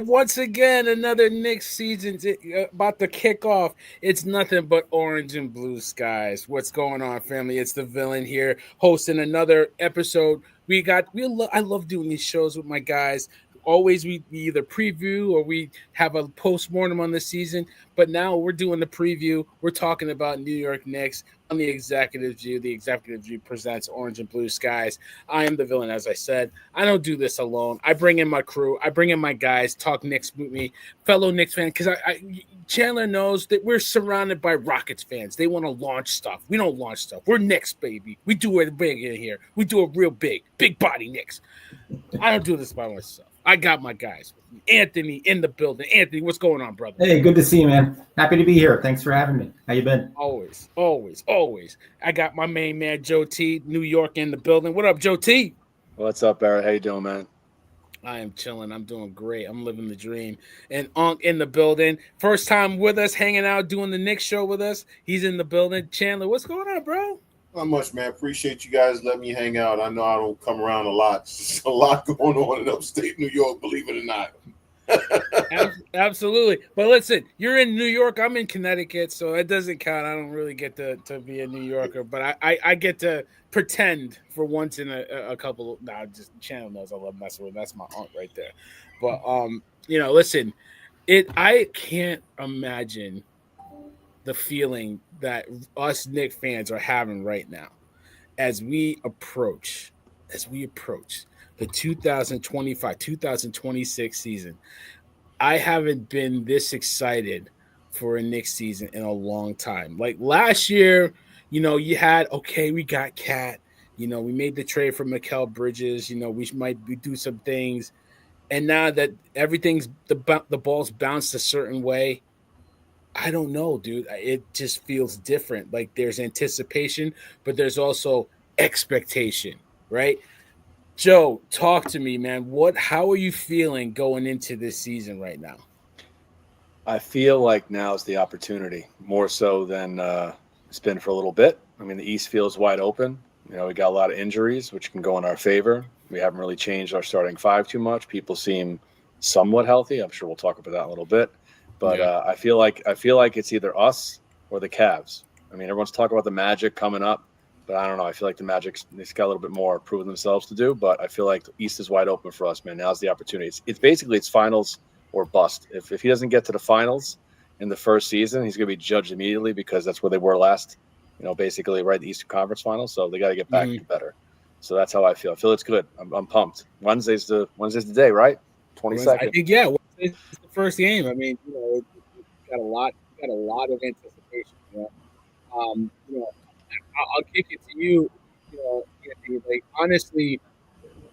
once again, another Knicks season about to kick off. It's nothing but orange and blue skies. What's going on, family? It's the villain here, hosting another episode. I love doing these shows with my guys. Always we either preview or we have a post-mortem on the season. But now we're doing the preview. We're talking about New York Knicks on the Executive View. The Executive View presents Orange and Blue Skies. I am the villain, as I said. I don't do this alone. I bring in my crew. I bring in my guys. Talk Knicks with me, fellow Knicks fan. Because Chandler knows that we're surrounded by Rockets fans. They want to launch stuff. We don't launch stuff. We're Knicks, baby. We do it big in here. We do it real big body Knicks. I don't do this by myself. I got my guys. Anthony in the building. Anthony, what's going on, brother? Hey, good to see you, man. Happy to be here. Thanks for having me. How you been? Always. I got my main man, Joe T, New York in the building. What up, Joe T? What's up, Barrett? How you doing, man? I am chilling. I'm doing great. I'm living the dream. And Unc in the building. First time with us, hanging out, doing the Knicks show with us. He's in the building. Chandler, what's going on, bro? Not much, man. Appreciate you guys letting me hang out. I know I don't come around a lot. There's a lot going on in upstate New York, believe it or not. Absolutely. But listen, you're in New York. I'm in Connecticut, so it doesn't count. I don't really get to be a New Yorker, but I get to pretend for once in a couple. Just Channel knows I love messing with. That's my aunt right there. But listen, I can't imagine the feeling that us Knicks fans are having right now as we approach the 2025-2026 season. I haven't been this excited for a Knicks season in a long time. Like last year, you had, okay, we got Cat. We made the trade for Mikal Bridges. We do some things. And now that everything's the ball's bounced a certain way, I don't know, dude. It just feels different. Like there's anticipation, but there's also expectation, right? Joe, talk to me, man. How are you feeling going into this season right now? I feel like now is the opportunity, more so than it's been for a little bit. I mean, the East feels wide open. We got a lot of injuries, which can go in our favor. We haven't really changed our starting five too much. People seem somewhat healthy. I'm sure we'll talk about that in a little bit. But yeah. I feel like it's either us or the Cavs. I mean, everyone's talking about the Magic coming up, but I don't know. I feel like the Magic, they've got a little bit more proving themselves to do. But I feel like the East is wide open for us, man. Now's the opportunity. It's basically finals or bust. If he doesn't get to the finals in the first season, he's going to be judged immediately because that's where they were last. Basically right the Eastern Conference Finals. So they got to get back to better. So that's how I feel. I feel it's good. I'm pumped. Wednesday's the day, right? 22nd. I think Wednesday's the first game. I mean, got a lot of anticipation. I'll kick it to you. Like honestly,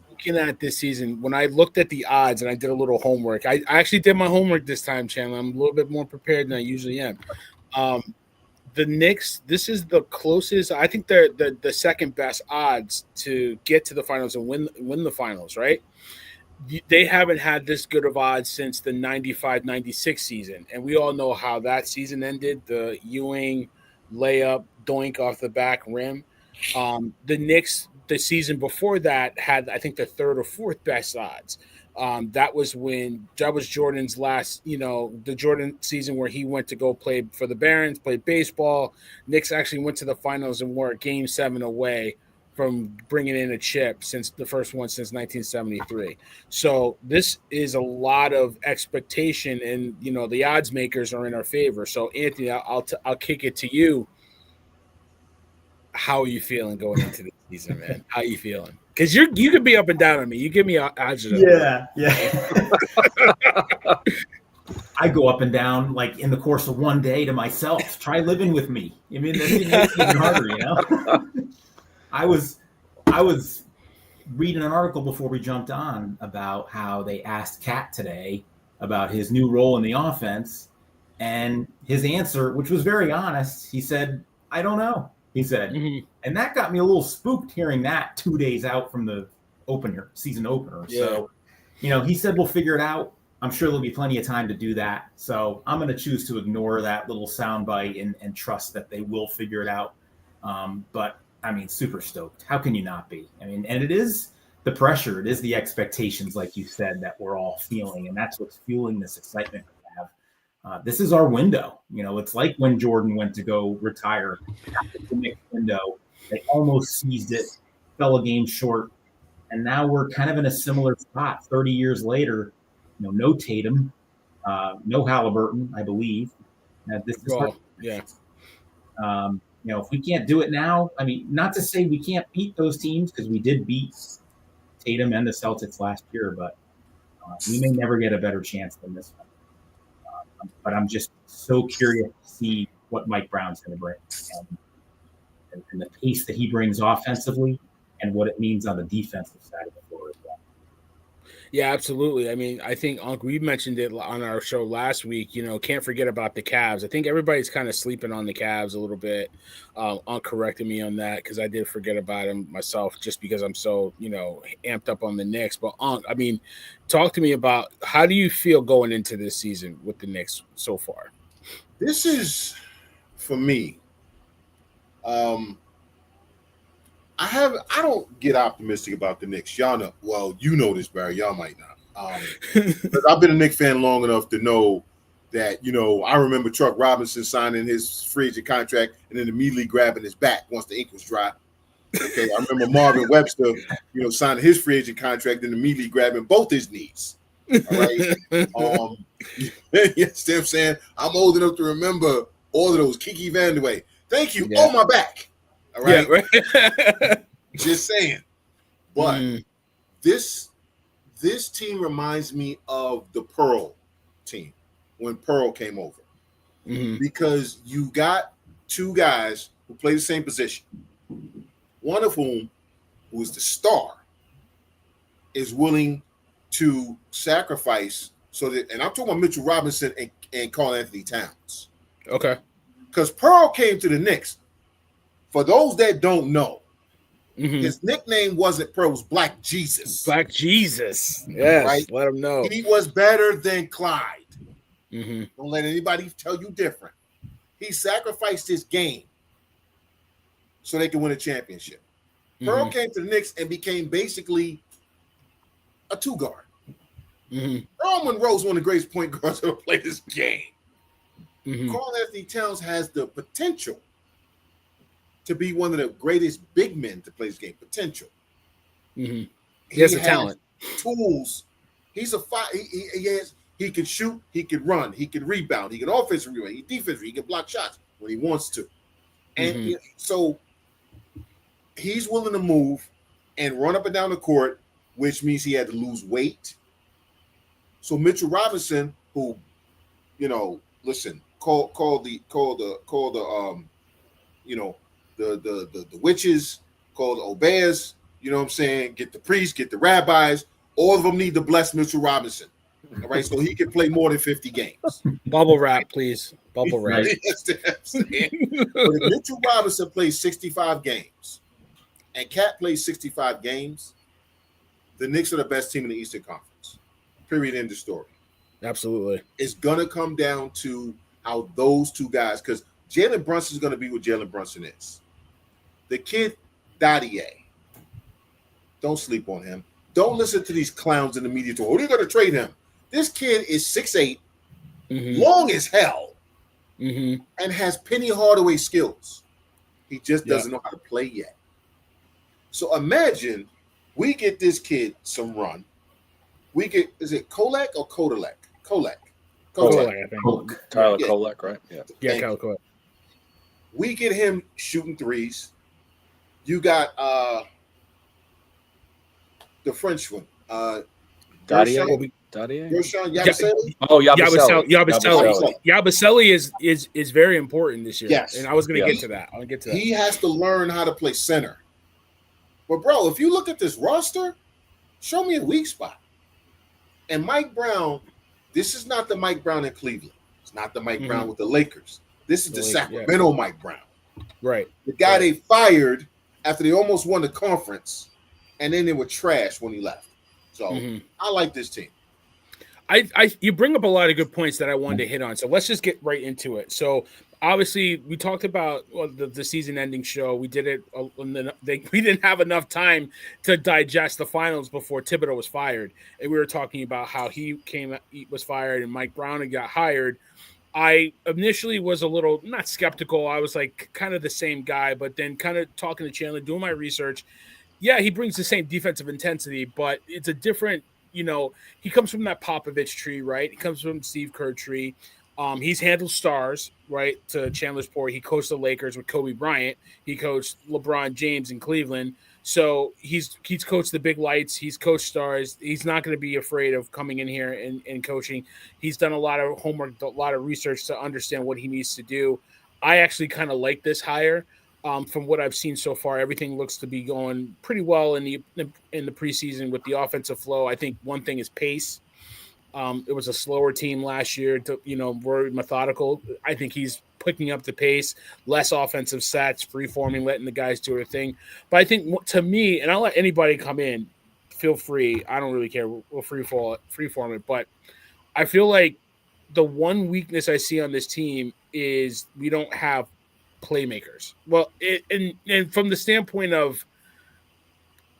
looking at this season, when I looked at the odds and I did a little homework, I actually did my homework this time, Chandler. I'm a little bit more prepared than I usually am. The Knicks, this is the closest. I think they're the second best odds to get to the finals and win the finals, right? They haven't had this good of odds since the 95-96 season. And we all know how that season ended, the Ewing layup, doink off the back rim. The Knicks, the season before that, had, I think, the third or fourth best odds. That was Jordan's last, the Jordan season where he went to go play for the Barons, played baseball. Knicks actually went to the finals and were Game 7 away from bringing in a chip since the first one since 1973. So this is a lot of expectation, and the odds makers are in our favor. So Anthony, I'll kick it to you. How are you feeling going into the season, man? How are you feeling? Because you could be up and down on me. You give me odds. Yeah. I go up and down like in the course of one day to myself. Try living with me. I mean, that makes it even harder, I was reading an article before we jumped on about how they asked Cat today about his new role in the offense, and his answer, which was very honest, he said, "I don't know." He said, and that got me a little spooked hearing that 2 days out from the season opener. Yeah. So, he said we'll figure it out. I'm sure there'll be plenty of time to do that. So I'm going to choose to ignore that little soundbite and trust that they will figure it out. But I mean, super stoked. How can you not be? I mean, and it is the pressure. It is the expectations, like you said, that we're all feeling, and that's what's fueling this excitement we have. This is our window. It's like when Jordan went to go retire after the Knicks window. They almost seized it, fell a game short, and now we're kind of in a similar spot 30 years later. No Tatum, no Halliburton, I believe. This is if we can't do it now, I mean, not to say we can't beat those teams, because we did beat Tatum and the Celtics last year, but we may never get a better chance than this one. But I'm just so curious to see what Mike Brown's going to bring, and the pace that he brings offensively, and what it means on the defensive side of the floor as well. Yeah, absolutely. I mean, I think, Unc, we mentioned it on our show last week, can't forget about the Cavs. I think everybody's kind of sleeping on the Cavs a little bit. Unc corrected me on that, because I did forget about them myself, just because I'm so, amped up on the Knicks. But, Unc, I mean, talk to me about, how do you feel going into this season with the Knicks so far? This is, for me, I don't get optimistic about the Knicks. Y'all know, well, you know this, Barry. Y'all might not. But I've been a Knicks fan long enough to know that, I remember Chuck Robinson signing his free agent contract and then immediately grabbing his back once the ink was dry. Okay, I remember Marvin Webster, signing his free agent contract and immediately grabbing both his knees. All right. You understand what I'm saying? I'm old enough to remember all of those. Kiki Vandeweghe. Thank you. Yeah. Oh, my back. All right. Yeah, right. Just saying. But this team reminds me of the Pearl team when Pearl came over. Because you got two guys who play the same position. One of whom, who is the star, is willing to sacrifice so that, and I'm talking about Mitchell Robinson and Karl Anthony Towns. Okay. Because Pearl came to the Knicks. For those that don't know, his nickname wasn't Pearl, it was Black Jesus. Black Jesus. Yes, right? Let him know. He was better than Clyde. Don't let anybody tell you different. He sacrificed his game so they can win a championship. Pearl came to the Knicks and became basically a two-guard. Earl Monroe's one of the greatest point guards ever played this game. Karl Anthony Towns has the potential to be one of the greatest big men to play this game. Potential. He has the talent, tools. He's a five. He can shoot. He can run. He can rebound. He can offensive rebound. He defensive. He can block shots when he wants to. And so he's willing to move and run up and down the court, which means he had to lose weight. So Mitchell Robinson, who, listen, call the witches, call the obeahs, you know what I'm saying? Get the priests, get the rabbis. All of them need to bless Mitchell Robinson. All right, so he can play more than 50 games. Bubble wrap, please. Bubble wrap. That's what I'm saying. But if Mitchell Robinson plays 65 games and Cat plays 65 games, the Knicks are the best team in the Eastern Conference. Period. End of story. Absolutely. It's going to come down to how those two guys, because Jalen Brunson is going to be what Jalen Brunson is. The kid, Dadier, don't sleep on him. Don't listen to these clowns in the media. Oh, they're going to trade him. This kid is 6'8", long as hell, and has Penny Hardaway skills. He just doesn't know how to play yet. So imagine we get this kid some run. We get, is it Kolek or Kodalek? Kolek, I think. Tyler Kolek, right? Yeah, Tyler Kolek. We get him shooting threes. You got the French one. Dadier? Yabusele? Oh, Yabusele. Yabusele is very important this year. Yes. And I was going to get to that. I'll get to that. He has to learn how to play center. But, bro, if you look at this roster, show me a weak spot. And Mike Brown, this is not the Mike Brown in Cleveland. It's not the Mike Brown with the Lakers. This is the Sacramento Mike Brown. Right. The guy they fired after they almost won the conference, and then they were trash when he left. So I like this team. You bring up a lot of good points that I wanted to hit on. So let's just get right into it. So obviously we talked about the season ending show. We did it. We didn't have enough time to digest the finals before Thibodeau was fired. And we were talking about how he was fired and Mike Brown had got hired. I initially was a little not skeptical. I was like kind of the same guy, but then kind of talking to Chandler, doing my research. Yeah, he brings the same defensive intensity, but it's a different, he comes from that Popovich tree, right? He comes from Steve Kerr tree. He's handled stars, right? To Chandler's point, he coached the Lakers with Kobe Bryant. He coached LeBron James in Cleveland. So he's coached the big lights. He's coached stars. He's not going to be afraid of coming in here and coaching. He's done a lot of homework, a lot of research to understand what he needs to do. I actually kind of like this hire. From what I've seen so far, everything looks to be going pretty well in the preseason with the offensive flow. I think one thing is pace. It was a slower team last year. We're methodical. I think he's picking up the pace, less offensive sets, free forming, letting the guys do their thing. But I think to me, and I'll let anybody come in, feel free. I don't really care. We'll free form it. But I feel like the one weakness I see on this team is we don't have playmakers. Well, and from the standpoint of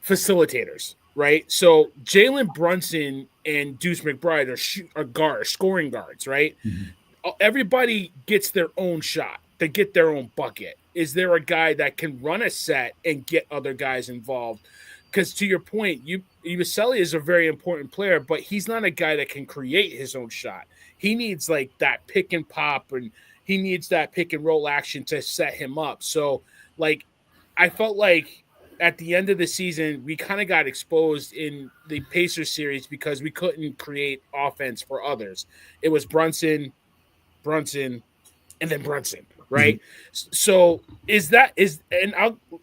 facilitators, right? So Jalen Brunson and Deuce McBride are scoring guards, right? Mm-hmm. Everybody gets their own shot. They get their own bucket. Is there a guy that can run a set and get other guys involved? Because to your point, Yabusele is a very important player, but he's not a guy that can create his own shot. He needs like that pick and pop, and he needs that pick and roll action to set him up. So, like, I felt like at the end of the season, we kind of got exposed in the Pacers series because we couldn't create offense for others. It was Brunson, and then Brunson, right? Mm-hmm. So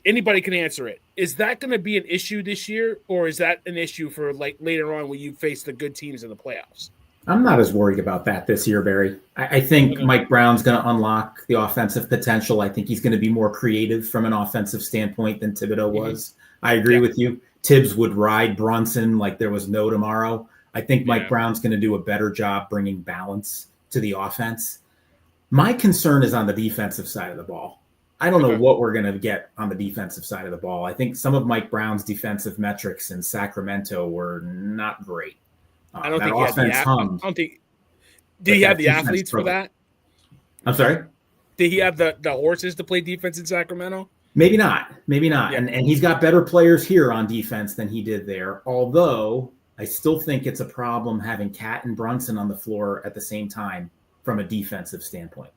anybody can answer it. Is that going to be an issue this year, or is that an issue for like later on when you face the good teams in the playoffs? I'm not as worried about that this year, Barry. I think Mike Brown's going to unlock the offensive potential. I think he's going to be more creative from an offensive standpoint than Thibodeau was. I agree with you. Tibbs would ride Brunson like there was no tomorrow. I think Mike Brown's going to do a better job bringing balance to the offense. My concern is on the defensive side of the ball. I don't know what we're going to get on the defensive side of the ball. I think some of Mike Brown's defensive metrics in Sacramento were not great. I don't think he had the. I don't think. Did he have the athletes for that? I'm sorry. Did he have the horses to play defense in Sacramento? Maybe not. Yeah. And he's got better players here on defense than he did there. Although I still think it's a problem having Cat and Brunson on the floor at the same time from a defensive standpoint.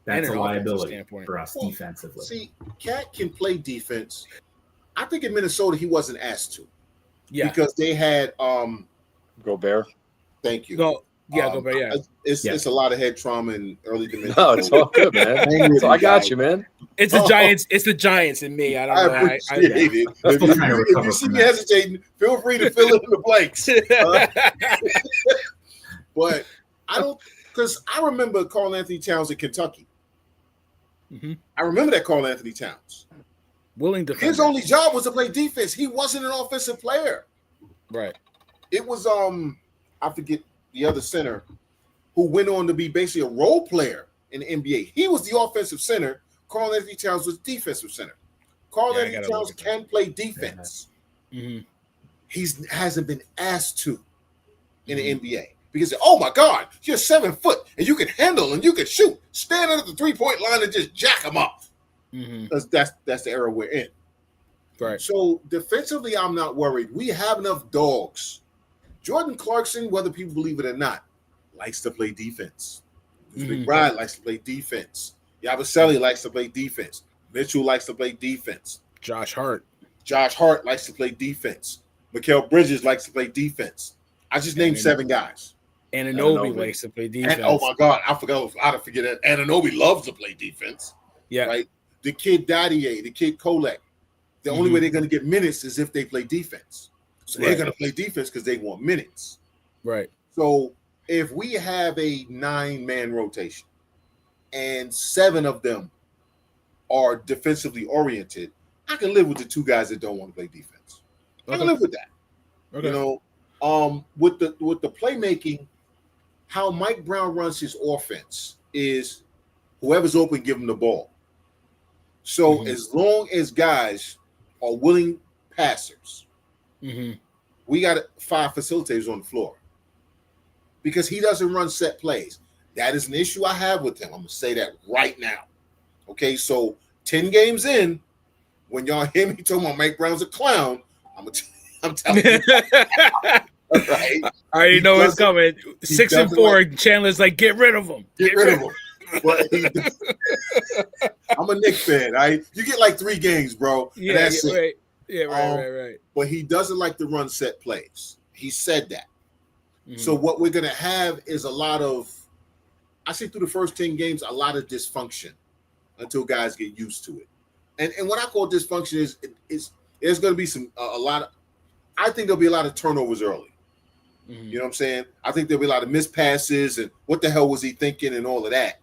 That's a liability for us defensively. See, Cat can play defense. I think in Minnesota he wasn't asked to. Yeah. Because they had Gobert. Thank you. Gobert. Yeah, it's a lot of head trauma and early dementia. No, it's all good, man. So I got you, man. It's the Giants. It's the Giants and me. I don't know. Appreciate it. If you see me hesitating, feel free to fill in the blanks. But I don't, because I remember Karl Anthony Towns in Kentucky. Mm-hmm. I remember that Karl Anthony Towns. His only job was to play defense. He wasn't an offensive player. Right. It was I forget the other center who went on to be basically a role player in the NBA. He was the offensive center. Karl Anthony Towns was defensive center. Karl Anthony Towns can play defense. Mm-hmm. He hasn't been asked to in the NBA because, oh my God, you're 7 foot and you can handle and you can shoot. Stand at the 3-point line and just jack them up. Because that's the era we're in. Right. So defensively, I'm not worried. We have enough dogs. Jordan Clarkson, whether people believe it or not, likes to play defense. McBride likes to play defense. Yabusele likes to play defense. Mitchell likes to play defense. Josh Hart likes to play defense. Mikal Bridges likes to play defense. I just named 7 guys. Anunoby likes to play defense. Oh my God, I forgot how to forget that. Anunoby loves to play defense. Yeah. Right. The kid Dadier, the kid Kolek. The only way they're going to get minutes is if they play defense. So they're going to play defense because they want minutes. Right. So if we have a 9-man rotation and 7 of them are defensively oriented, I can live with the 2 guys that don't want to play defense. I can live with that. Okay. You know, with the playmaking, how Mike Brown runs his offense is whoever's open, give him the ball. So as long as guys are willing passers, we got 5 facilitators on the floor because he doesn't run set plays. That is an issue I have with him. I'm going to say that right now. Okay, so 10 games in, when y'all hear me talking about Mike Brown's a clown, I'm telling you. Right? I already know it's coming. 6-4. Chandler's like, get rid of him. Get rid of him. But I'm a Knicks fan. Right? You get like 3 games, bro. Yeah, that's it. Right. Yeah, right. But he doesn't like to run set plays. He said that. So what we're gonna have is a lot of, I say through the first 10 games, a lot of dysfunction until guys get used to it. And what I call dysfunction is there's gonna be a lot of, I think there'll be a lot of turnovers early. You know what I'm saying? I think there'll be a lot of missed passes and what the hell was he thinking and all of that.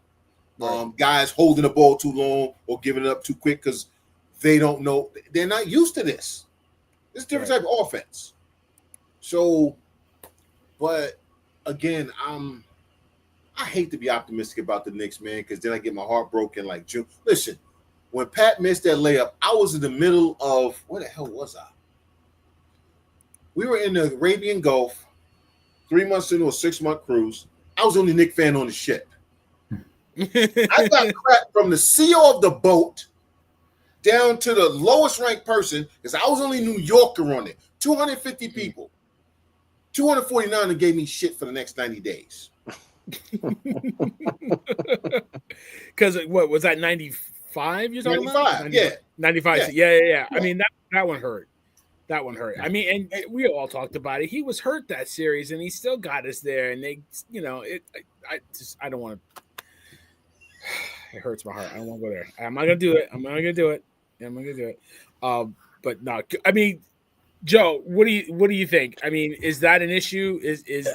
Right. Guys holding the ball too long or giving it up too quick because they don't know. They're not used to this. It's a different type of offense. So, but again, I hate to be optimistic about the Knicks, man, because then I get my heart broken like June. Listen, when Pat missed that layup, I was in the middle of, where the hell was I? We were in the Arabian Gulf, 3 months into a 6-month cruise. I was the only Knicks fan on the ship. I got crap from the CEO of the boat down to the lowest ranked person because I was only New Yorker on it. 250 people. 249 that gave me shit for the next 90 days. Because what was that, 95 you're talking 95, about? yeah. 95, yeah. I mean, that one hurt. That one hurt. I mean, and we all talked about it. He was hurt that series, and he still got us there. And they, I don't want to. It hurts my heart. I don't want to go there. I'm not gonna do it. But no, I mean, Joe, what do you think? I mean, is that an issue? Is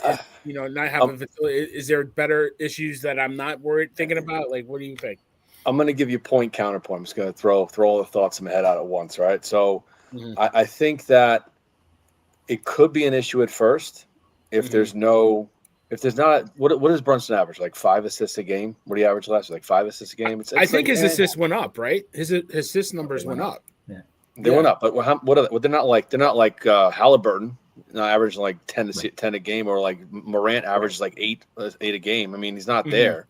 not having facility? Is there better issues that I'm not thinking about? Like, what do you think? I'm going to give you point counterpoint. I'm just going to throw all the thoughts in my head out at once, right? So I think that it could be an issue at first if there's not. What does Brunson average? Like 5 assists a game? What do you average last? Like 5 assists a game? I think his assists went up, right? His assist numbers went up. Yeah, they went up. But what are they? They're not like Halliburton, averaging like 10 a game, or like Morant averages like 8 a game. I mean, he's not there.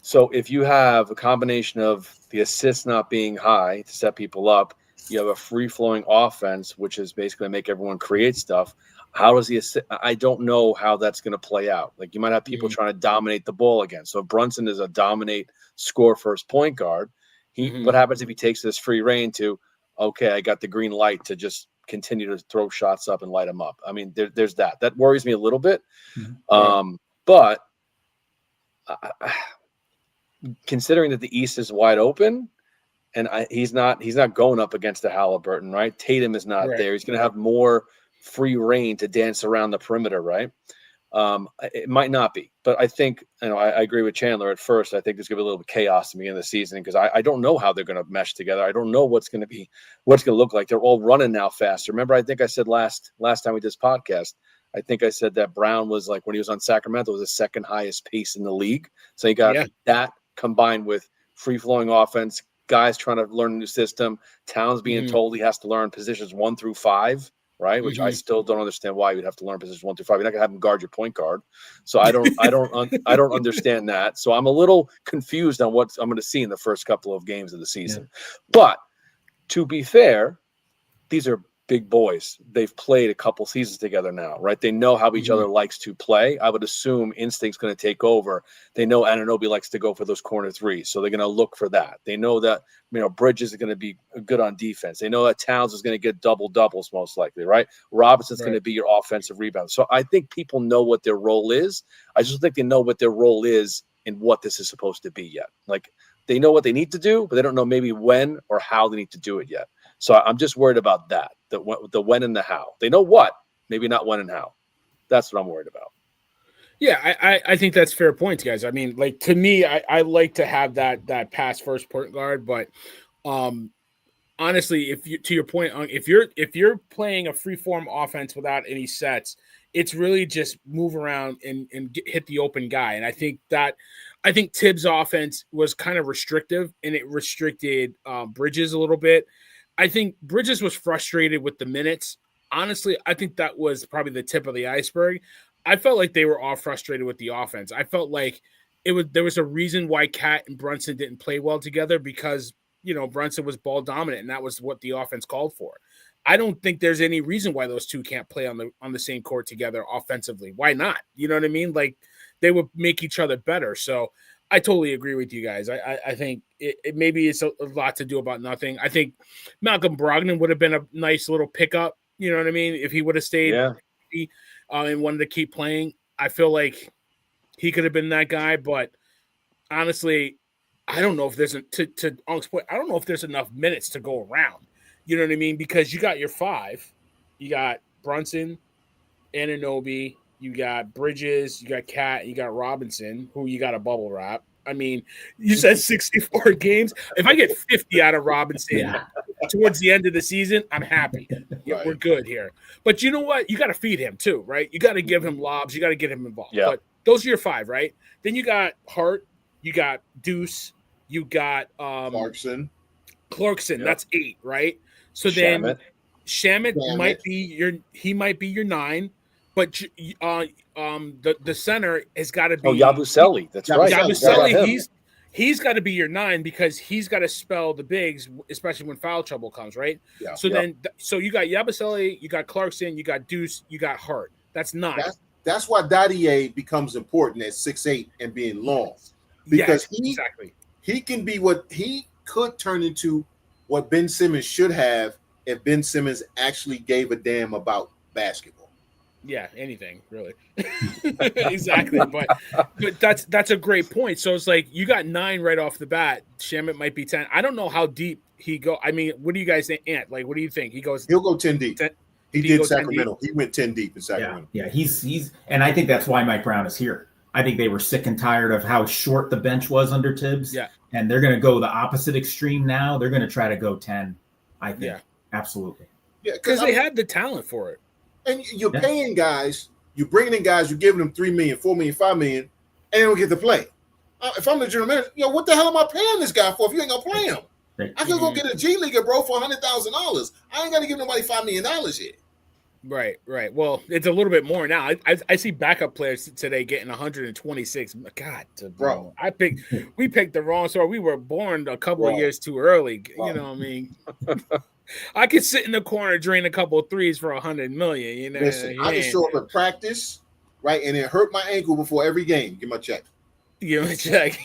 So if you have a combination of the assists not being high to set people up, you have a free-flowing offense, which is basically make everyone create stuff. How does I don't know how that's going to play out. Like, you might have people trying to dominate the ball again. So if Brunson is a dominate, score first point guard, what happens if he takes this free reign to, okay, I got the green light to just continue to throw shots up and light them up? I mean, there's that. That worries me a little bit. But considering that the East is wide open, and he's not going up against the Halliburton, right? Tatum is not there. He's going to have more free reign to dance around the perimeter, right? It might not be, but I think, I agree with Chandler at first. I think there's going to be a little chaos to the beginning of the season because I don't know how they're going to mesh together. I don't know what's going to look like. They're all running now faster. Remember, I think I said last time we did this podcast, I think I said that Brown was like, when he was on Sacramento, was the second highest pace in the league. So you got that combined with free-flowing offense, guys trying to learn a new system, Towns being told he has to learn positions 1 through 5, right? Which I still don't understand why you'd have to learn positions 1 through 5. You're not gonna have him guard your point guard. So I don't understand that. So I'm a little confused on what I'm going to see in the first couple of games of the season. But to be fair, these are big boys. They've played a couple seasons together now, right? They know how each other likes to play. I would assume instinct's going to take over. They know Anunoby likes to go for those corner threes, so they're going to look for that. They know that Bridges is going to be good on defense. They know that Towns is going to get doubles most likely, right? Robinson's going to be your offensive rebounder. So I think people know what their role is. I just think they know what their role is and what this is supposed to be yet. Like, they know what they need to do, but they don't know maybe when or how they need to do it yet. So I'm just worried about that, the when and the how. They know what, maybe not when and how. That's what I'm worried about. Yeah, I think that's fair points, guys. I mean, like, to me, I like to have that pass first point guard, but honestly, to your point, if you're playing a free form offense without any sets, It's really just move around and hit the open guy. And I think Tibbs' offense was kind of restrictive, and it restricted Bridges a little bit. I think Bridges was frustrated with the minutes. Honestly, I think that was probably the tip of the iceberg. I felt like they were all frustrated with the offense. I felt like there was a reason why Cat and Brunson didn't play well together, because Brunson was ball dominant, and that was what the offense called for. I don't think there's any reason why those two can't play on the same court together offensively. Why not? You know what I mean? Like, they would make each other better. So I totally agree with you guys. I think it maybe it's a lot to do about nothing. I think Malcolm Brogdon would have been a nice little pickup. You know what I mean? If he would have stayed and wanted to keep playing, I feel like he could have been that guy. But honestly, I don't know if there's I don't know if there's enough minutes to go around. You know what I mean? Because you got your five, you got Brunson, Anunoby, you got Bridges, you got Cat, you got Robinson, who you got a bubble wrap. I mean, you said 64 games. If I get 50 out of Robinson towards the end of the season, I'm happy. Yeah, we're good here. But you know what? You got to feed him too, right? You got to give him lobs. You got to get him involved. Yeah. But those are your five, right? Then you got Hart, you got Deuce, you got Clarkson. Yep. That's 8, right? So then Shamet might be your 9, but the center has got to be Yabusele. That's right. Yabusele, he's got to be your 9, because he's got to spell the bigs, especially when foul trouble comes, right? Yeah. So so you got Yabusele, you got Clarkson, you got Deuce, you got Hart. That's 9. That's why Dadier becomes important at 6'8" and being long, because he can be what he could turn into, what Ben Simmons should have if Ben Simmons actually gave a damn about basketball. Yeah, anything really. Exactly. But that's a great point. So it's like you got 9 right off the bat. Shamet might be 10. I don't know how deep he go. I mean, what do you guys think, Ant? Like, what do you think? He'll go 10 deep. He did Sacramento. He went 10 deep in Sacramento. Yeah, he's and I think that's why Mike Brown is here. I think they were sick and tired of how short the bench was under Tibbs. Yeah. And they're going to go the opposite extreme now. They're going to try to go 10, I think. Yeah. Absolutely. Yeah, because they had the talent for it. And you're paying guys, you're bringing in guys, you're giving them $3 million, $4 million, $5 million, and they don't get to play. If I'm the general manager, what the hell am I paying this guy for if you ain't going to play him? Right. I could go get a G Leaguer, bro, for $100,000. I ain't got to give nobody $5 million yet. Right. Well, it's a little bit more now. I see backup players today getting 126. God, bro, we picked the wrong story. We were born a couple of years too early. Bro. You know what I mean? I could sit in the corner, drain a couple of threes for $100 million. You know, listen, I can show up at practice, right, and it hurt my ankle before every game. Give my check. Give him a check.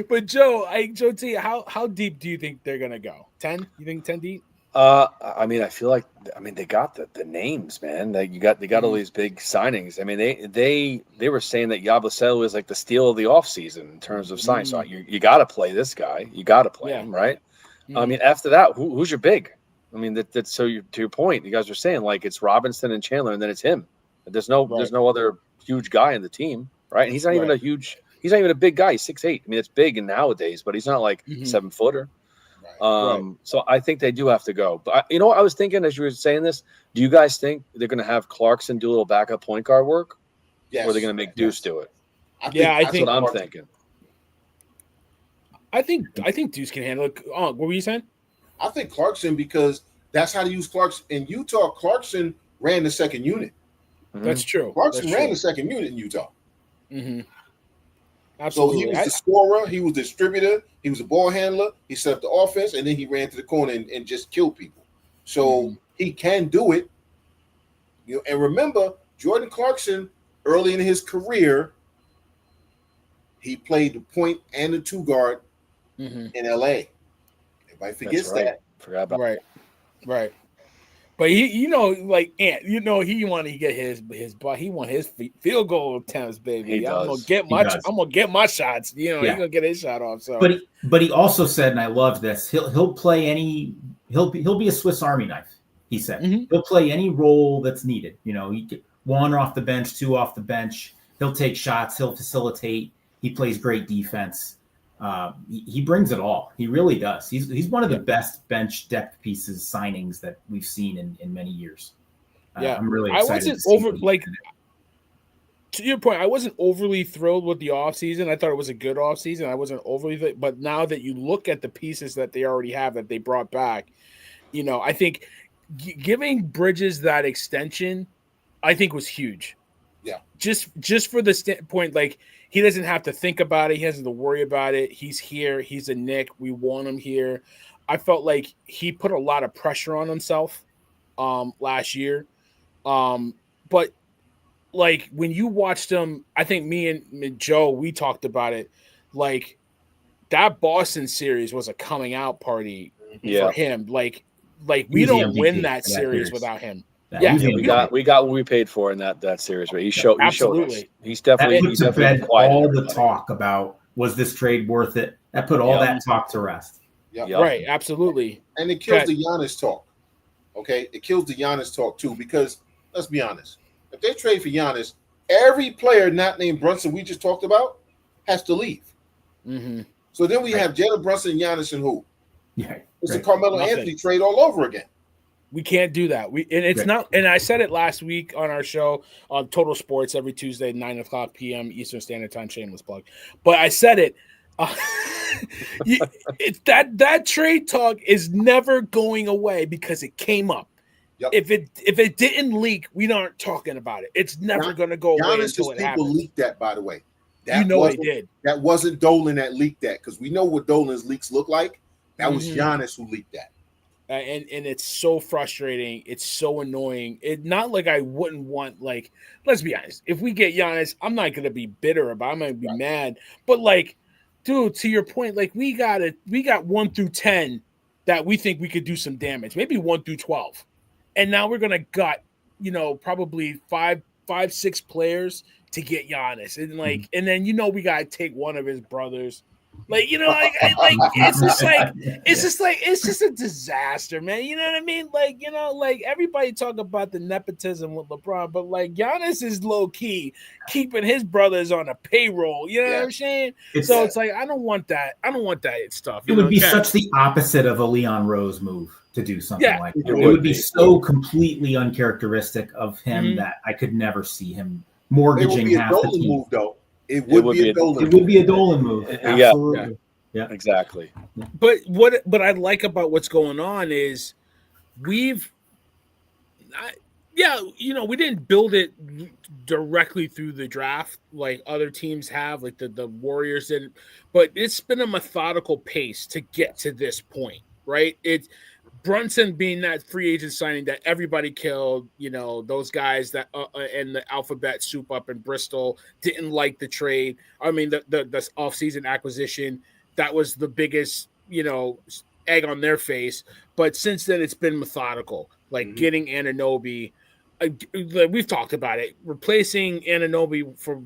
but Joe T, how deep do you think they're gonna go? 10? You think 10 deep? I mean, I feel like they got the names, man. They got all these big signings. I mean, they were saying that Yabusele was like the steal of the offseason in terms of signings. So you got to play this guy. You got to play him, right? I mean, after that, who's your big? I mean, that's so to your point. You guys are saying like it's Robinson and Chandler, and then it's him. There's no other huge guy in the team, right? And he's not even he's not even a big guy. He's 6'8". I mean, it's big in nowadays, but he's not like 7-footer. So I think they do have to go. But you know what I was thinking as you were saying this? Do you guys think they're going to have Clarkson do a little backup point guard work? Yes. Or are they going to make Deuce do it? I think what I'm thinking. I think Deuce can handle it. What were you saying? I think Clarkson, because that's how to use Clarkson. In Utah, Clarkson ran the second unit. Mm-hmm. That's true. Clarkson ran the second unit in Utah. Mm-hmm. Absolutely. So he was the scorer, he was the distributor, he was a ball handler, he set up the offense, and then he ran to the corner and just killed people. So he can do it. And remember, Jordan Clarkson, early in his career, he played the point and the 2 guard in LA. Everybody forgets that. Forgot about right. But he like Ant, he wanted to get his he want his field goal attempts, baby. I'm gonna get my shots. He's gonna get his shot off. So, but he also said, and I love this. He'll play he'll be a Swiss Army knife. He said he'll play any role that's needed. He get 1 off the bench, 2 off the bench. He'll take shots. He'll facilitate. He plays great defense. He brings it all. He really does. He's one of the best bench depth pieces signings that we've seen in many years. Yeah. I'm really I excited. wasn't over like to your point. I wasn't overly thrilled with the offseason. I thought it was a good offseason. I wasn't overly, but now that you look at the pieces that they already have that they brought back, I think giving Bridges that extension, I think was huge. Yeah. Just for the standpoint, like he doesn't have to think about it. He doesn't have to worry about it. He's here. He's a Knick. We want him here. I felt like he put a lot of pressure on himself last year. But like when you watched him, I think me and Joe, we talked about it. Like that Boston series was a coming out party for him. Like we don't win that series without him. Yeah, we got what we paid for in that series. But he showed us. He's definitely put to bed all the talk about was this trade worth it. That put all that talk to rest. Right, absolutely. And it kills the Giannis talk. Okay, it kills the Giannis talk too because let's be honest. If they trade for Giannis, every player not named Brunson we just talked about has to leave. Mm-hmm. So then we have Jalen Brunson, Giannis, and who? Yeah, it's a Carmelo Anthony trade all over again. We can't do that. It's not. And I said it last week on our show on Total Sports every Tuesday, 9:00 p.m. Eastern Standard Time. Shameless plug, but I said it. It's that trade talk is never going away because it came up. Yep. If it didn't leak, we aren't talking about it. It's never going to go away until it happens. People leaked that, by the way. They did. That wasn't Dolan that leaked that because we know what Dolan's leaks look like. That was Giannis who leaked that. And it's so frustrating. It's so annoying. It's not like I wouldn't want, like, let's be honest. If we get Giannis, I'm not going to be bitter about it. I'm going to be mad. But, like, dude, to your point, like, we got 1 through 10 that we think we could do some damage. Maybe 1 through 12. And now we're going to gut, probably five, 6 players to get Giannis. And, like, and then, we got to take one of his brothers. Like, it's just a disaster, man. You know what I mean? Like, everybody talk about the nepotism with LeBron, but like Giannis is low key keeping his brothers on a payroll. You know what I'm saying? It's like, I don't want that. I don't want that stuff. It would be such the opposite of a Leon Rose move to do something like that. It would be so completely uncharacteristic of him that I could never see him mortgaging half the team. Move, though. It would be a Dolan move. Absolutely. Yeah, exactly. But what I like about what's going on is we didn't build it directly through the draft like other teams have, like the Warriors didn't, but it's been a methodical pace to get to this point, right? It's Brunson being that free agent signing that everybody killed, those guys that and the alphabet soup up in Bristol didn't like the trade. I mean, the offseason acquisition, that was the biggest, egg on their face. But since then, it's been methodical, like getting Anunoby. We've talked about it. Replacing Anunoby for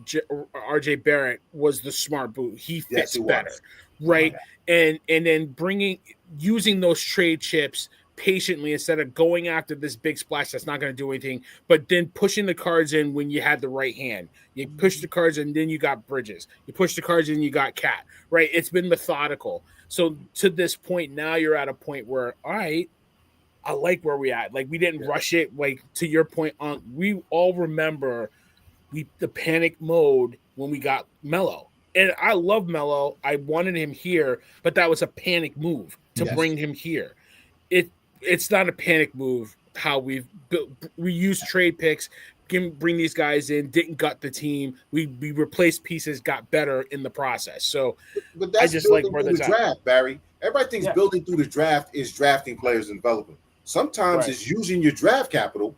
RJ Barrett was the smart move. He fits better, right? And then using those trade chips patiently instead of going after this big splash that's not going to do anything, but then pushing the cards in when you had the right hand. You push the cards and then you got Bridges. You push the cards and you got Cat, right? It's been methodical. So to this point, now you're at a point where, all right, I like where we at. Like we didn't rush it. Like to your point, we all remember the panic mode when we got Melo. And I love Melo. I wanted him here, but that was a panic move to bring him here. It's not a panic move how we used trade picks, bring these guys in, didn't gut the team. We replaced pieces, got better in the process. So but that's I just like where the draft, Barry. Everybody thinks building through the draft is drafting players and developing. Sometimes it's using your draft capital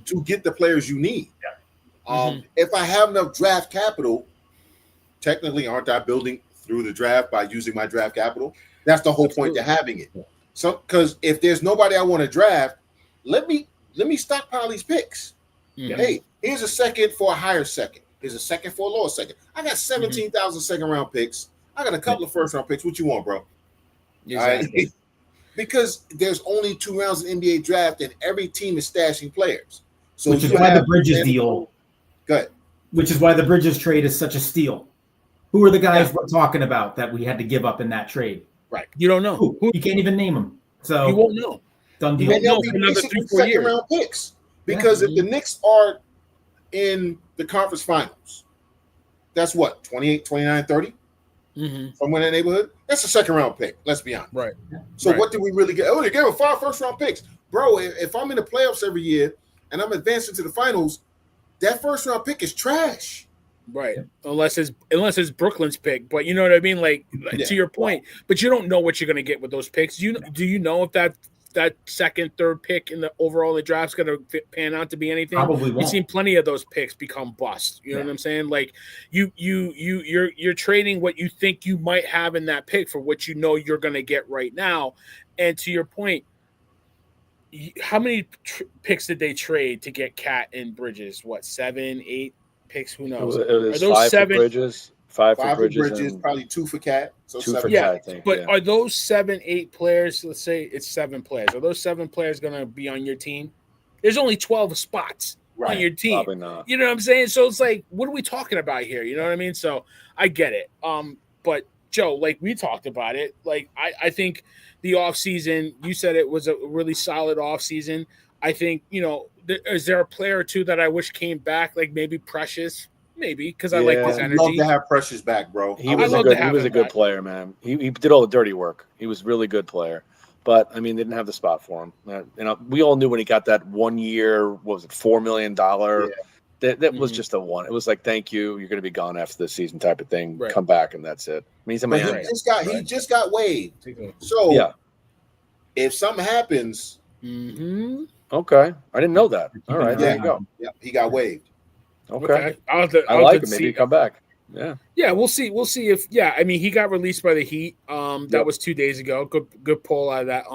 to get the players you need. If I have enough draft capital, technically, aren't I building through the draft by using my draft capital? That's the whole point to having it. So, because if there's nobody I want to draft, let me stockpile these picks. Hey, here's a second for a higher second. Here's a second for a lower second. I got 17,000 second round picks. I got a couple of first round picks. What you want, bro? Exactly. Right? Because there's only 2 rounds of NBA draft, and every team is stashing players. So which is why the Bridges deal. Go ahead. Which is why the Bridges trade is such a steal. Who are the guys we're talking about that we had to give up in that trade? Right. You don't know. You can't even name them. So you won't know. Done deal. You won't know for another 3-4 years. Round picks. Because if the Knicks are in the conference finals, that's what, 28, 29, 30? Somewhere in that neighborhood? That's a second round pick, let's be honest. Right. So what did we really get? Oh, they gave us 5 first round picks. Bro, if I'm in the playoffs every year and I'm advancing to the finals, that first round pick is trash. Right. Unless it's Brooklyn's pick. But you know what I mean? Like to your point, but you don't know what you're gonna get with those picks. Do you know if that second, third pick in the overall the draft's gonna pan out to be anything? Probably won't. You've seen plenty of those picks become bust. You know what I'm saying? Like you're trading what you think you might have in that pick for what you know you're gonna get right now. And to your point, how many picks did they trade to get Cat and Bridges? What, 7, 8 picks? Who knows? It was are those 5 7 for Bridges, 5 for Bridges, and probably 2 for Cat. So 2 7. for Yeah, Cat, I think. but are those 7, 8 players? Let's say it's 7 players. Are those 7 players going to be on your team? There's only 12 spots on your team. Probably not. You know what I'm saying? So it's like, what are we talking about here? You know what I mean? So I get it. But Joe, like we talked about it, like I think the offseason, you said it was a really solid offseason. I think, is there a player or two that I wish came back, like maybe Precious? Maybe, because I like his I'd energy. love to have Precious back, bro. He was a good player, man. He did all the dirty work. He was a really good player. But, I mean, they didn't have the spot for him. We all knew when he got that 1 year, what was it, $4 million? That was just a one. It was like, thank you. You're going to be gone after this season type of thing. Right. Come back, and that's it. I mean, he just got waived. So, if something happens... Okay. I didn't know that. All right. There you go. Yeah, he got waived. Okay. I like him. Maybe come back. Yeah. Yeah, we'll see. We'll see if I mean he got released by the Heat. That was 2 days ago. Good pull out of that.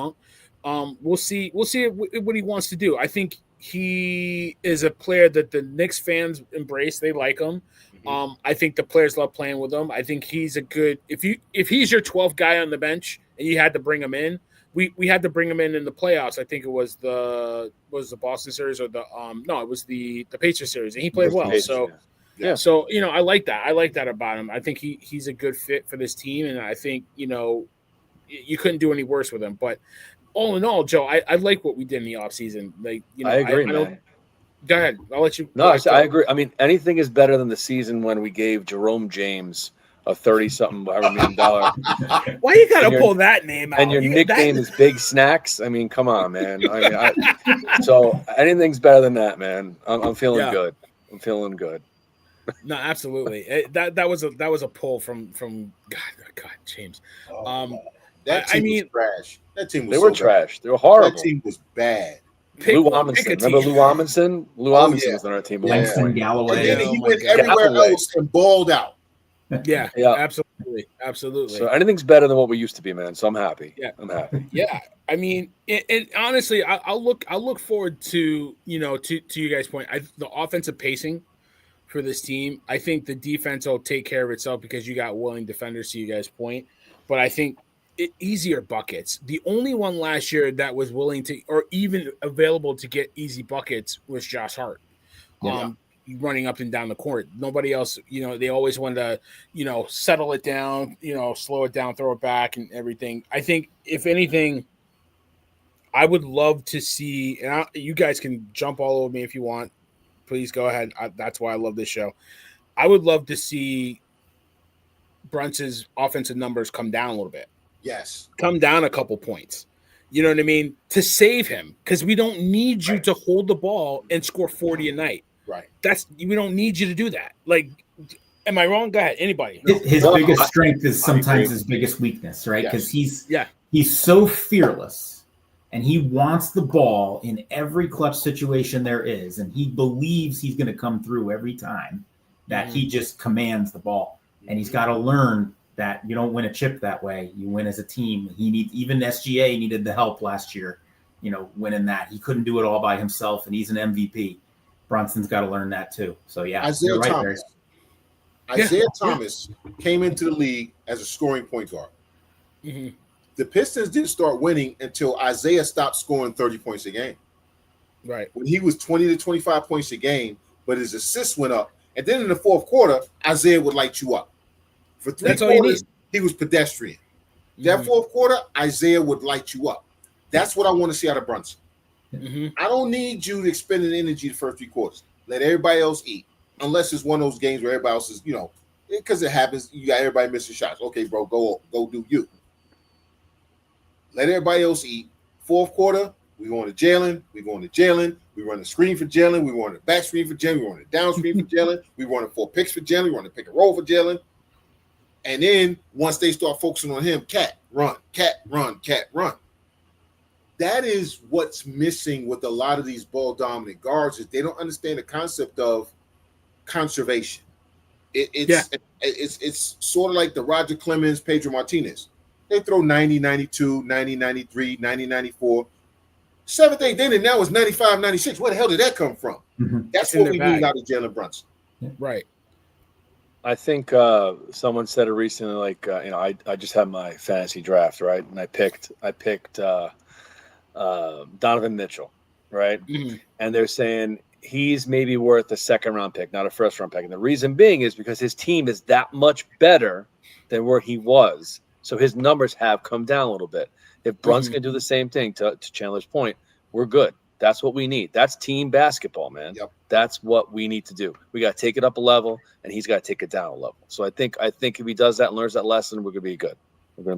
We'll see what he wants to do. I think he is a player that the Knicks fans embrace. They like him. I think the players love playing with him. I think he's a good if he's your 12th guy on the bench and you had to bring him in. We had to bring him in the playoffs. I think it was the Boston series or it was the Pacers series, and he played well. So so I like that. I like that about him. I think he's a good fit for this team, and I think you couldn't do any worse with him. But all in all, Joe, I like what we did in the offseason. Like I agree, man. Go ahead. I'll let you. No, I agree. I mean, anything is better than the season when we gave Jerome James a 30-something million dollar. Why you gotta pull that name out? And your nickname is Big Snacks. I mean, come on, man. So anything's better than that, man. I'm feeling good. I'm feeling good. No, absolutely. That was a pull from God, James. That team was trash. That team was. They were trash. They were horrible. That team was bad. Lou Amundsen. Remember Lou Amundsen? Lou Amundsen was on our team. Langston Galloway. And then he went everywhere else and balled out. Yeah, absolutely. So anything's better than what we used to be, man. So I'm happy. Yeah, I'm happy. Yeah, I mean, it honestly, I'll look forward to to you guys' point. The offensive pacing for this team. I think the defense will take care of itself because you got willing defenders. To you guys' point, but I think easier buckets. The only one last year that was willing to or even available to get easy buckets was Josh Hart. Running up and down the court. Nobody else, they always wanted to, settle it down, slow it down, throw it back and everything. I think if anything, I would love to see, and you guys can jump all over me if you want. Please go ahead. That's why I love this show. I would love to see Brunson's offensive numbers come down a little bit. Yes. Come down a couple points. You know what I mean? To save him, because we don't need you to hold the ball and score 40 a night. Right. We don't need you to do that. Like, am I wrong? Go ahead. Anybody? His biggest strength is sometimes his biggest weakness, right? Because he's so fearless and he wants the ball in every clutch situation there is, and he believes he's going to come through every time that he just commands the ball. And he's got to learn that you don't win a chip that way. You win as a team. Even SGA needed the help last year, winning that. He couldn't do it all by himself, and he's an MVP. Brunson's got to learn that too. So Isaiah Thomas came into the league as a scoring point guard. Mm-hmm. The Pistons didn't start winning until Isaiah stopped scoring 30 points a game. Right. When he was 20 to 25 points a game, but his assists went up. And then in the fourth quarter, Isaiah would light you up. For 3 quarters, he was pedestrian. That fourth quarter, Isaiah would light you up. That's what I want to see out of Brunson. I don't need you to expend an energy the first 3 quarters. Let everybody else eat, unless it's one of those games where everybody else is, because it happens. You got everybody missing shots. Okay, bro, go do you. Let everybody else eat. 4th quarter, we going to Jalen. We going to Jalen. We run a screen for Jalen. We run a back screen for Jalen. We run a down screen for Jalen. We run 4 picks for Jalen. We run a pick and roll for Jalen. And then once they start focusing on him, cat, run, cat, run, cat, run. That is what's missing with a lot of these ball dominant guards is they don't understand the concept of conservation. It's sort of like the Roger Clemens, Pedro Martinez. They throw 90, 92, 90, 93, 90, 94. 7th, 8th inning now is 95, 96. Where the hell did that come from? That's what we need out of Jalen Brunson. Right. I think someone said it recently, like, I just had my fantasy draft, right? And I picked Donovan Mitchell, right? And they're saying he's maybe worth a 2nd round pick, not a 1st round pick. And the reason being is because his team is that much better than where he was. So his numbers have come down a little bit. If Brunson can do the same thing, to Chandler's point, we're good. That's what we need. That's team basketball, man. Yep. That's what we need to do. We got to take it up a level, and he's got to take it down a level. So I think if he does that and learns that lesson, we're going to be good.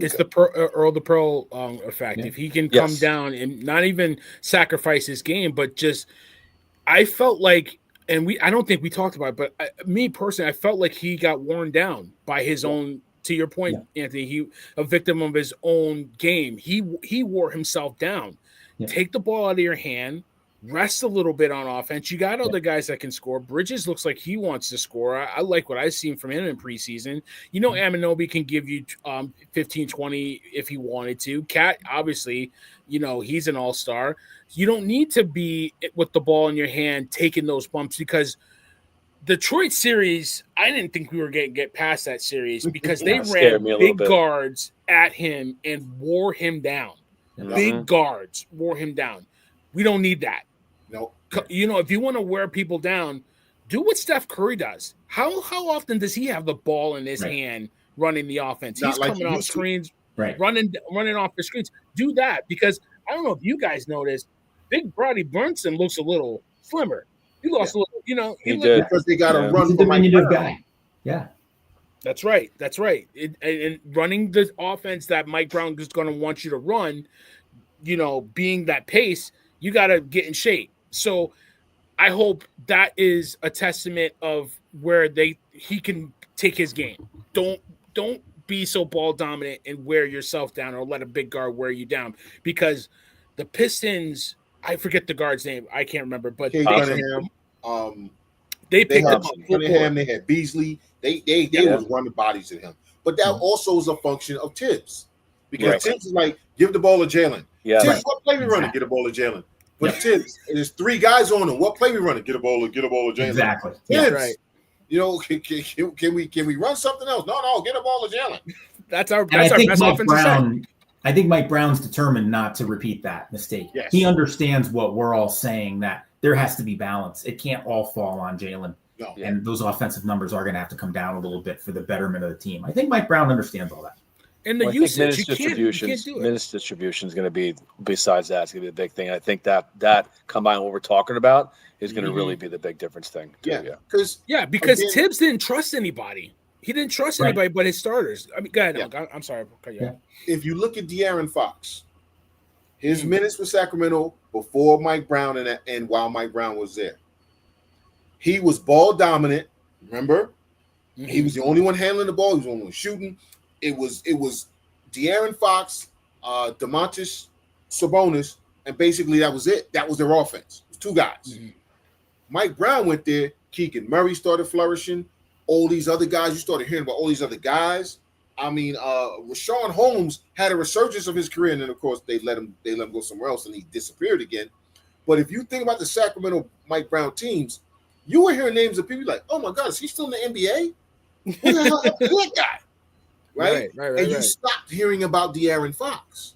It's the Earl the Pearl effect. Yeah. If he can come down and not even sacrifice his game, but just I felt like, and I don't think we talked about it, but me personally, I felt like he got worn down by his own. To your point, Anthony, he a victim of his own game. He wore himself down. Take the ball out of your hand, rest a little bit on offense. You got other guys that can score. Bridges looks like he wants to score. I like what I've seen from him in preseason. Anunoby can give you 15, 20 if he wanted to. Cat, obviously, he's an all-star. You don't need to be with the ball in your hand taking those bumps because Detroit series, I didn't think we were going to get past that series because they ran big guards at him and wore him down. Big guards wore him down. We don't need that. No. If you want to wear people down, do what Steph Curry does. How often does he have the ball in his hand running the offense? He's coming off screens, running off the screens. Do that because I don't know if you guys noticed, Big Brody Brunson looks a little slimmer. He lost a little, he did because they got to run for Mike Brown. Guy. Yeah. That's right. And running the offense that Mike Brown is going to want you to run, being that pace, you got to get in shape. So I hope that is a testament of where he can take his game. Don't be so ball dominant and wear yourself down or let a big guard wear you down because the Pistons, I forget the guard's name. I can't remember, but they picked had up Cunningham, they had Beasley. They was running bodies at him. But that also is a function of Tibbs. Because Tibbs is like, give the ball to Jalen. Yeah. Tibbs, what play we running? Get a ball to Jalen. But Tibbs, there's 3 guys on him. What play we running? Get a ball to Jalen. Exactly. Tibbs, can we run something else? No, get a ball to Jalen. That's our best offensive set. I think Mike Brown's determined not to repeat that mistake. Yes. He understands what we're all saying, that there has to be balance. It can't all fall on Jalen. No. And those offensive numbers are going to have to come down a little bit for the betterment of the team. I think Mike Brown understands all that. And the usage, you can't do it. Minutes distribution is going to be, besides that, it's going to be a big thing. I think that combined with what we're talking about is going to really be the big difference thing. Too, because Tibbs didn't trust anybody. He didn't trust anybody but his starters. I mean, go ahead. I'm sorry. If you look at De'Aaron Fox, his minutes with Sacramento before Mike Brown and while Mike Brown was there, he was ball dominant. Remember, he was the only one handling the ball. He was the only one shooting. It was De'Aaron Fox, Domantas Sabonis, and basically that was it. That was their offense. It was 2 guys. Mike Brown went there. Keegan Murray started flourishing. All these other guys, you started hearing about all these other guys. I mean, Rashawn Holmes had a resurgence of his career, and then of course they let him go somewhere else, and he disappeared again. But if you think about the Sacramento Mike Brown teams, you were hearing names of people like, "Oh my God, is he still in the NBA? Who the hell is that guy?" Right? And you stopped hearing about De'Aaron Fox.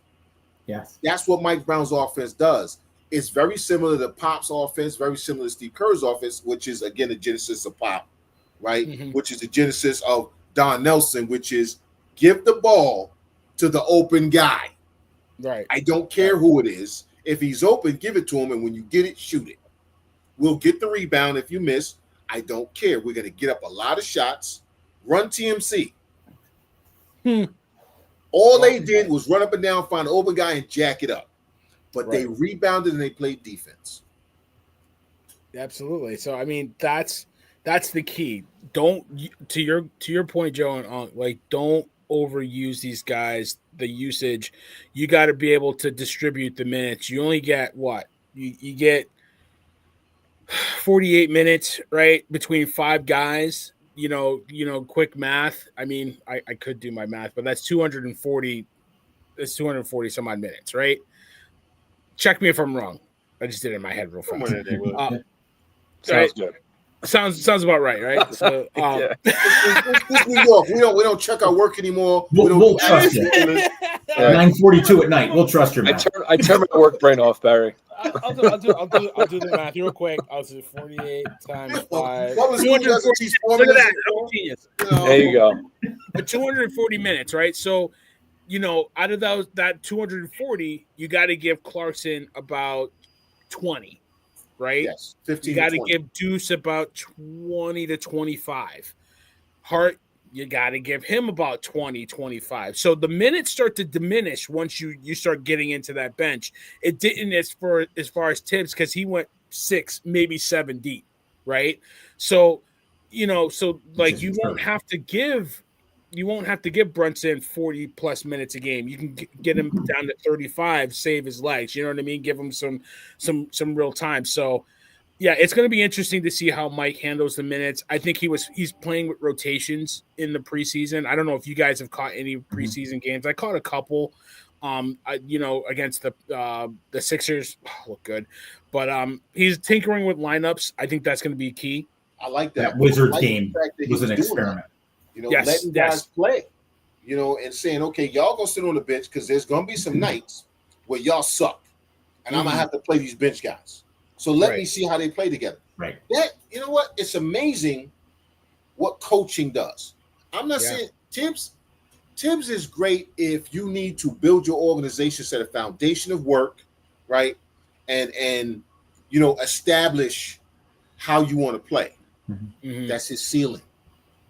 Yes, that's what Mike Brown's offense does. It's very similar to Pop's offense, very similar to Steve Kerr's offense, which is again the genesis of Pop, right? Which is the genesis of Don Nelson, which is give the ball to the open guy. Right. I don't care who it is. If he's open, give it to him, and when you get it, shoot it. We'll get the rebound if you miss. I don't care. We're going to get up a lot of shots. Run TMC. All they did was run up and down, find an open guy, and jack it up. But they rebounded and they played defense. Absolutely. So I mean, that's the key. Don't to your point, Joe, and like don't overuse these guys. The usage, you got to be able to distribute the minutes. You only get what you get 48 minutes, right, between 5 guys. You know, quick math. I mean, I could do my math, but that's 240. That's 240 some odd minutes, right? Check me if I'm wrong. I just did it in my head real fast. Sounds good. Sounds about right? So, This New York, we don't check our work anymore. We'll trust you. 9:42 at night. We'll trust your math. I turn my work brain off, Barry. I'll do the math real quick. I'll do 48 times 5. 240. Look at that. I'm a genius. There you go. But 240 minutes, right? So, out of that 240, you got to give Clarkson about 20, right? Yes, 15. You got to give Deuce about 20 to 25. Hart, you got to give him about 20, 25. So the minutes start to diminish once you start getting into that bench. It didn't as far as Tibbs because he went 6, maybe 7 deep, right? So, you won't have to give Brunson 40 plus minutes a game. You can get him down to 35, save his legs. You know what I mean? Give him some real time. So, yeah, it's going to be interesting to see how Mike handles the minutes. I think he's playing with rotations in the preseason. I don't know if you guys have caught any preseason games. I caught a couple. Against the Sixers, look good, but he's tinkering with lineups. I think that's going to be key. I like that. That Wizards game was an experiment. Letting guys play, and saying, okay, y'all gonna sit on the bench because there's gonna be some nights where y'all suck, and I'm gonna have to play these bench guys. So let me see how they play together. Right. That it's amazing what coaching does. I'm not saying Tibbs is great if you need to build your organization, set a foundation of work, right, and establish how you want to play. Mm-hmm. That's his ceiling.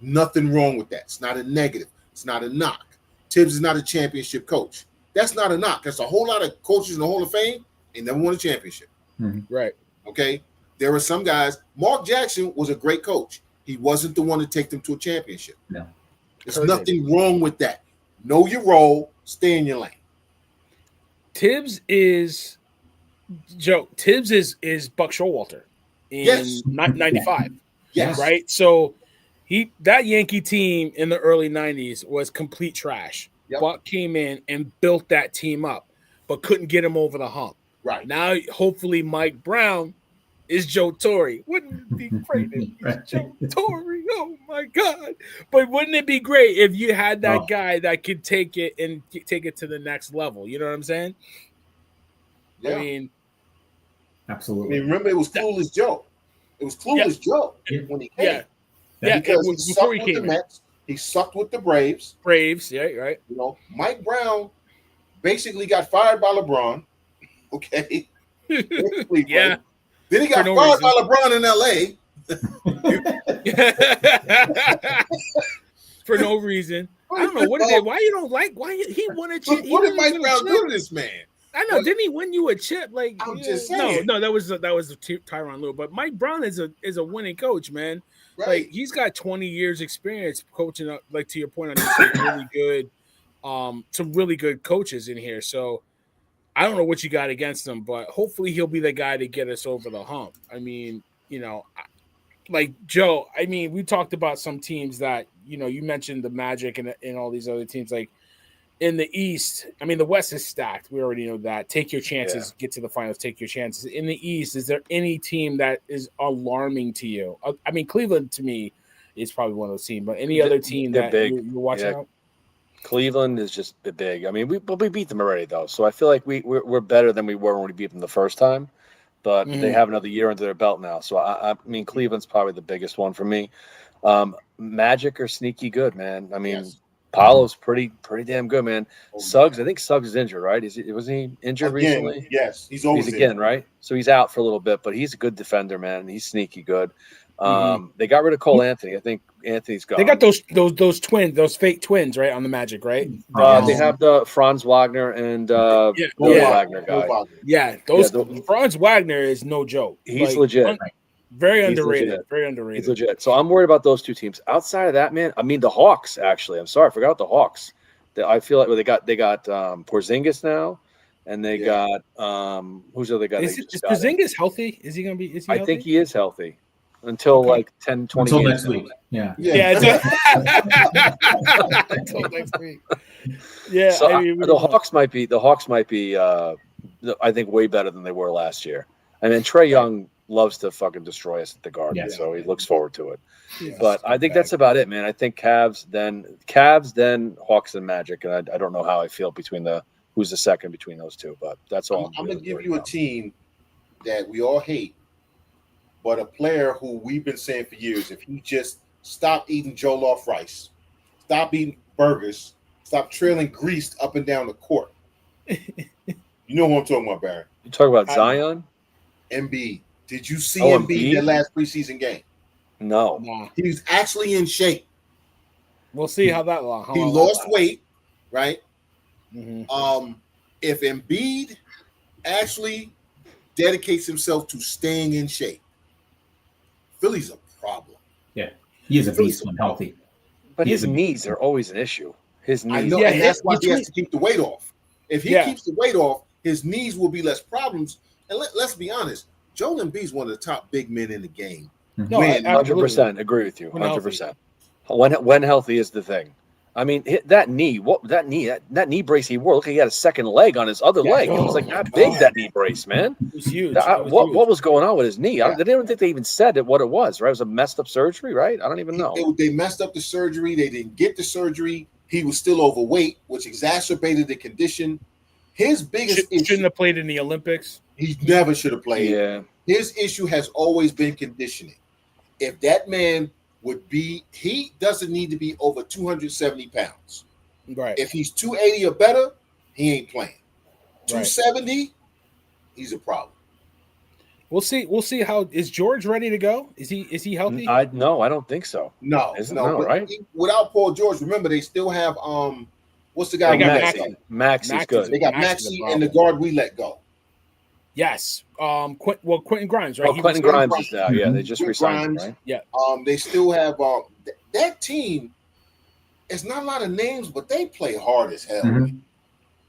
Nothing wrong with that. It's not a negative. It's not a knock. Tibbs is not a championship coach. That's not a knock. There's a whole lot of coaches in the Hall of Fame and never won a championship. Mm-hmm. Right. Okay. There are some guys. Mark Jackson was a great coach. He wasn't the one to take them to a championship. No. There's nothing wrong with that. Know your role. Stay in your lane. Tibbs is Buck Showalter in 95. Yes. Right. So that Yankee team in the early 90s was complete trash. Yep. Buck came in and built that team up, but couldn't get him over the hump. Right. Now, hopefully, Mike Brown is Joe Torre. Wouldn't it be great if he's Joe Torre? Oh, my God. But wouldn't it be great if you had that guy that could take it to the next level? You know what I'm saying? Yeah. I mean, absolutely. Remember, it was Clueless Joe. It was Clueless Joe when he came. Yeah, because before he came with the Mets, he sucked with the Braves. Yeah, right. Mike Brown basically got fired by LeBron. Okay. Yeah. Then he got fired by LeBron in LA. For no reason. I don't know. Why you don't like? Why he won a chip? What did Mike Brown do to this man? I know. Didn't he win you a chip? Like, I'm just saying. No, that was Tyronn Lue. But Mike Brown is a winning coach, man. Right. Like, he's got 20 years experience coaching up. Like, to your point, on just really good, some really good coaches in here. So I don't know what you got against him, but hopefully he'll be the guy to get us over the hump. I mean, like Joe. I mean, we talked about some teams that you mentioned the Magic and all these other teams like. In the East, I mean, the West is stacked. We already know that. Take your chances, get to the finals, take your chances. In the East, is there any team that is alarming to you? I mean, Cleveland, to me, is probably one of those teams, but any other team that you're watching out? Cleveland is just big. I mean, we beat them already, though. So I feel like we're better than we were when we beat them the first time, but they have another year under their belt now. So, I mean, Cleveland's probably the biggest one for me. Magic are sneaky good, man. I mean, Paolo's pretty damn good, man. Oh, Suggs, I think Suggs is injured, right? Was he injured again, recently? yes, he's always He's again, injured. right? So he's out for a little bit, but he's a good defender, man. He's sneaky good. Mhm. They got rid of Cole Anthony. I think Anthony's gone. They got those twins, those fake twins, right, on the Magic, right? They have the Franz Wagner and Mo Wagner guy. Mo Wagner. Yeah, Franz Wagner is no joke. He's legit. Very He's underrated. legit. Very underrated. He's legit. So I'm worried about those two teams. Outside of that, man, I mean the Hawks. Actually, I'm sorry, I forgot the Hawks. I feel like they got Porzingis now, and they got who's the other guy? Is Porzingis healthy? Is he gonna be? Is he? I healthy? think he is healthy until like 10, 20 until games next week. Yeah. Until next week. Yeah. So I mean, the Hawks might be. I think way better than they were last year. I mean, Trae Young loves to fucking destroy us at the Garden, so he looks forward to it. Yes, but I think that's about it, man. I think Cavs, then Hawks and Magic, and I don't know how I feel between who's the second between those two, but that's all. I'm gonna give you a team that we all hate, but a player who we've been saying for years, if he just stopped eating Jollof rice, stop eating burgers, stop trailing grease up and down the court. You know what I'm talking about, Barry? You talk about Zion? Embiid. Did you see Embiid that last preseason game? No. He was actually in shape. We'll see how that long. He lost weight, right? Mm-hmm. If Embiid actually dedicates himself to staying in shape, Philly's a problem. Yeah, he is a beast when healthy. But his knees are always an issue. His knees. I know, and that's why he has to keep the weight off. If he keeps the weight off, his knees will be less problems. And let's be honest, Joel Embiid's one of the top big men in the game. No, 100% agree with you. 100%. When healthy is the thing. I mean, that knee brace he wore. Look, he had a second leg on his other leg. It was like that big, that knee brace, man. It was huge. What was going on with his knee? I didn't think they even said what it was, right? It was a messed up surgery, right? I don't even know. They messed up the surgery. They didn't get the surgery. He was still overweight, which exacerbated the condition. His biggest issue, shouldn't have played in the Olympics. He never should have played. Yeah. His issue has always been conditioning. If that man he doesn't need to be over 270 pounds. Right. If he's 280 or better, he ain't playing. 270, he's a problem. We'll see how is George ready to go? Is he healthy? No, I don't think so. No, right? Without Paul George, remember they still have what's the guy? Maxey's good. They got Maxey and the guard we let go. Yes. Quentin Grimes, right? Quentin Grimes is now. Yeah, they just resigned him, right? Yeah. They still have that team. It's not a lot of names, but they play hard as hell. Mm-hmm.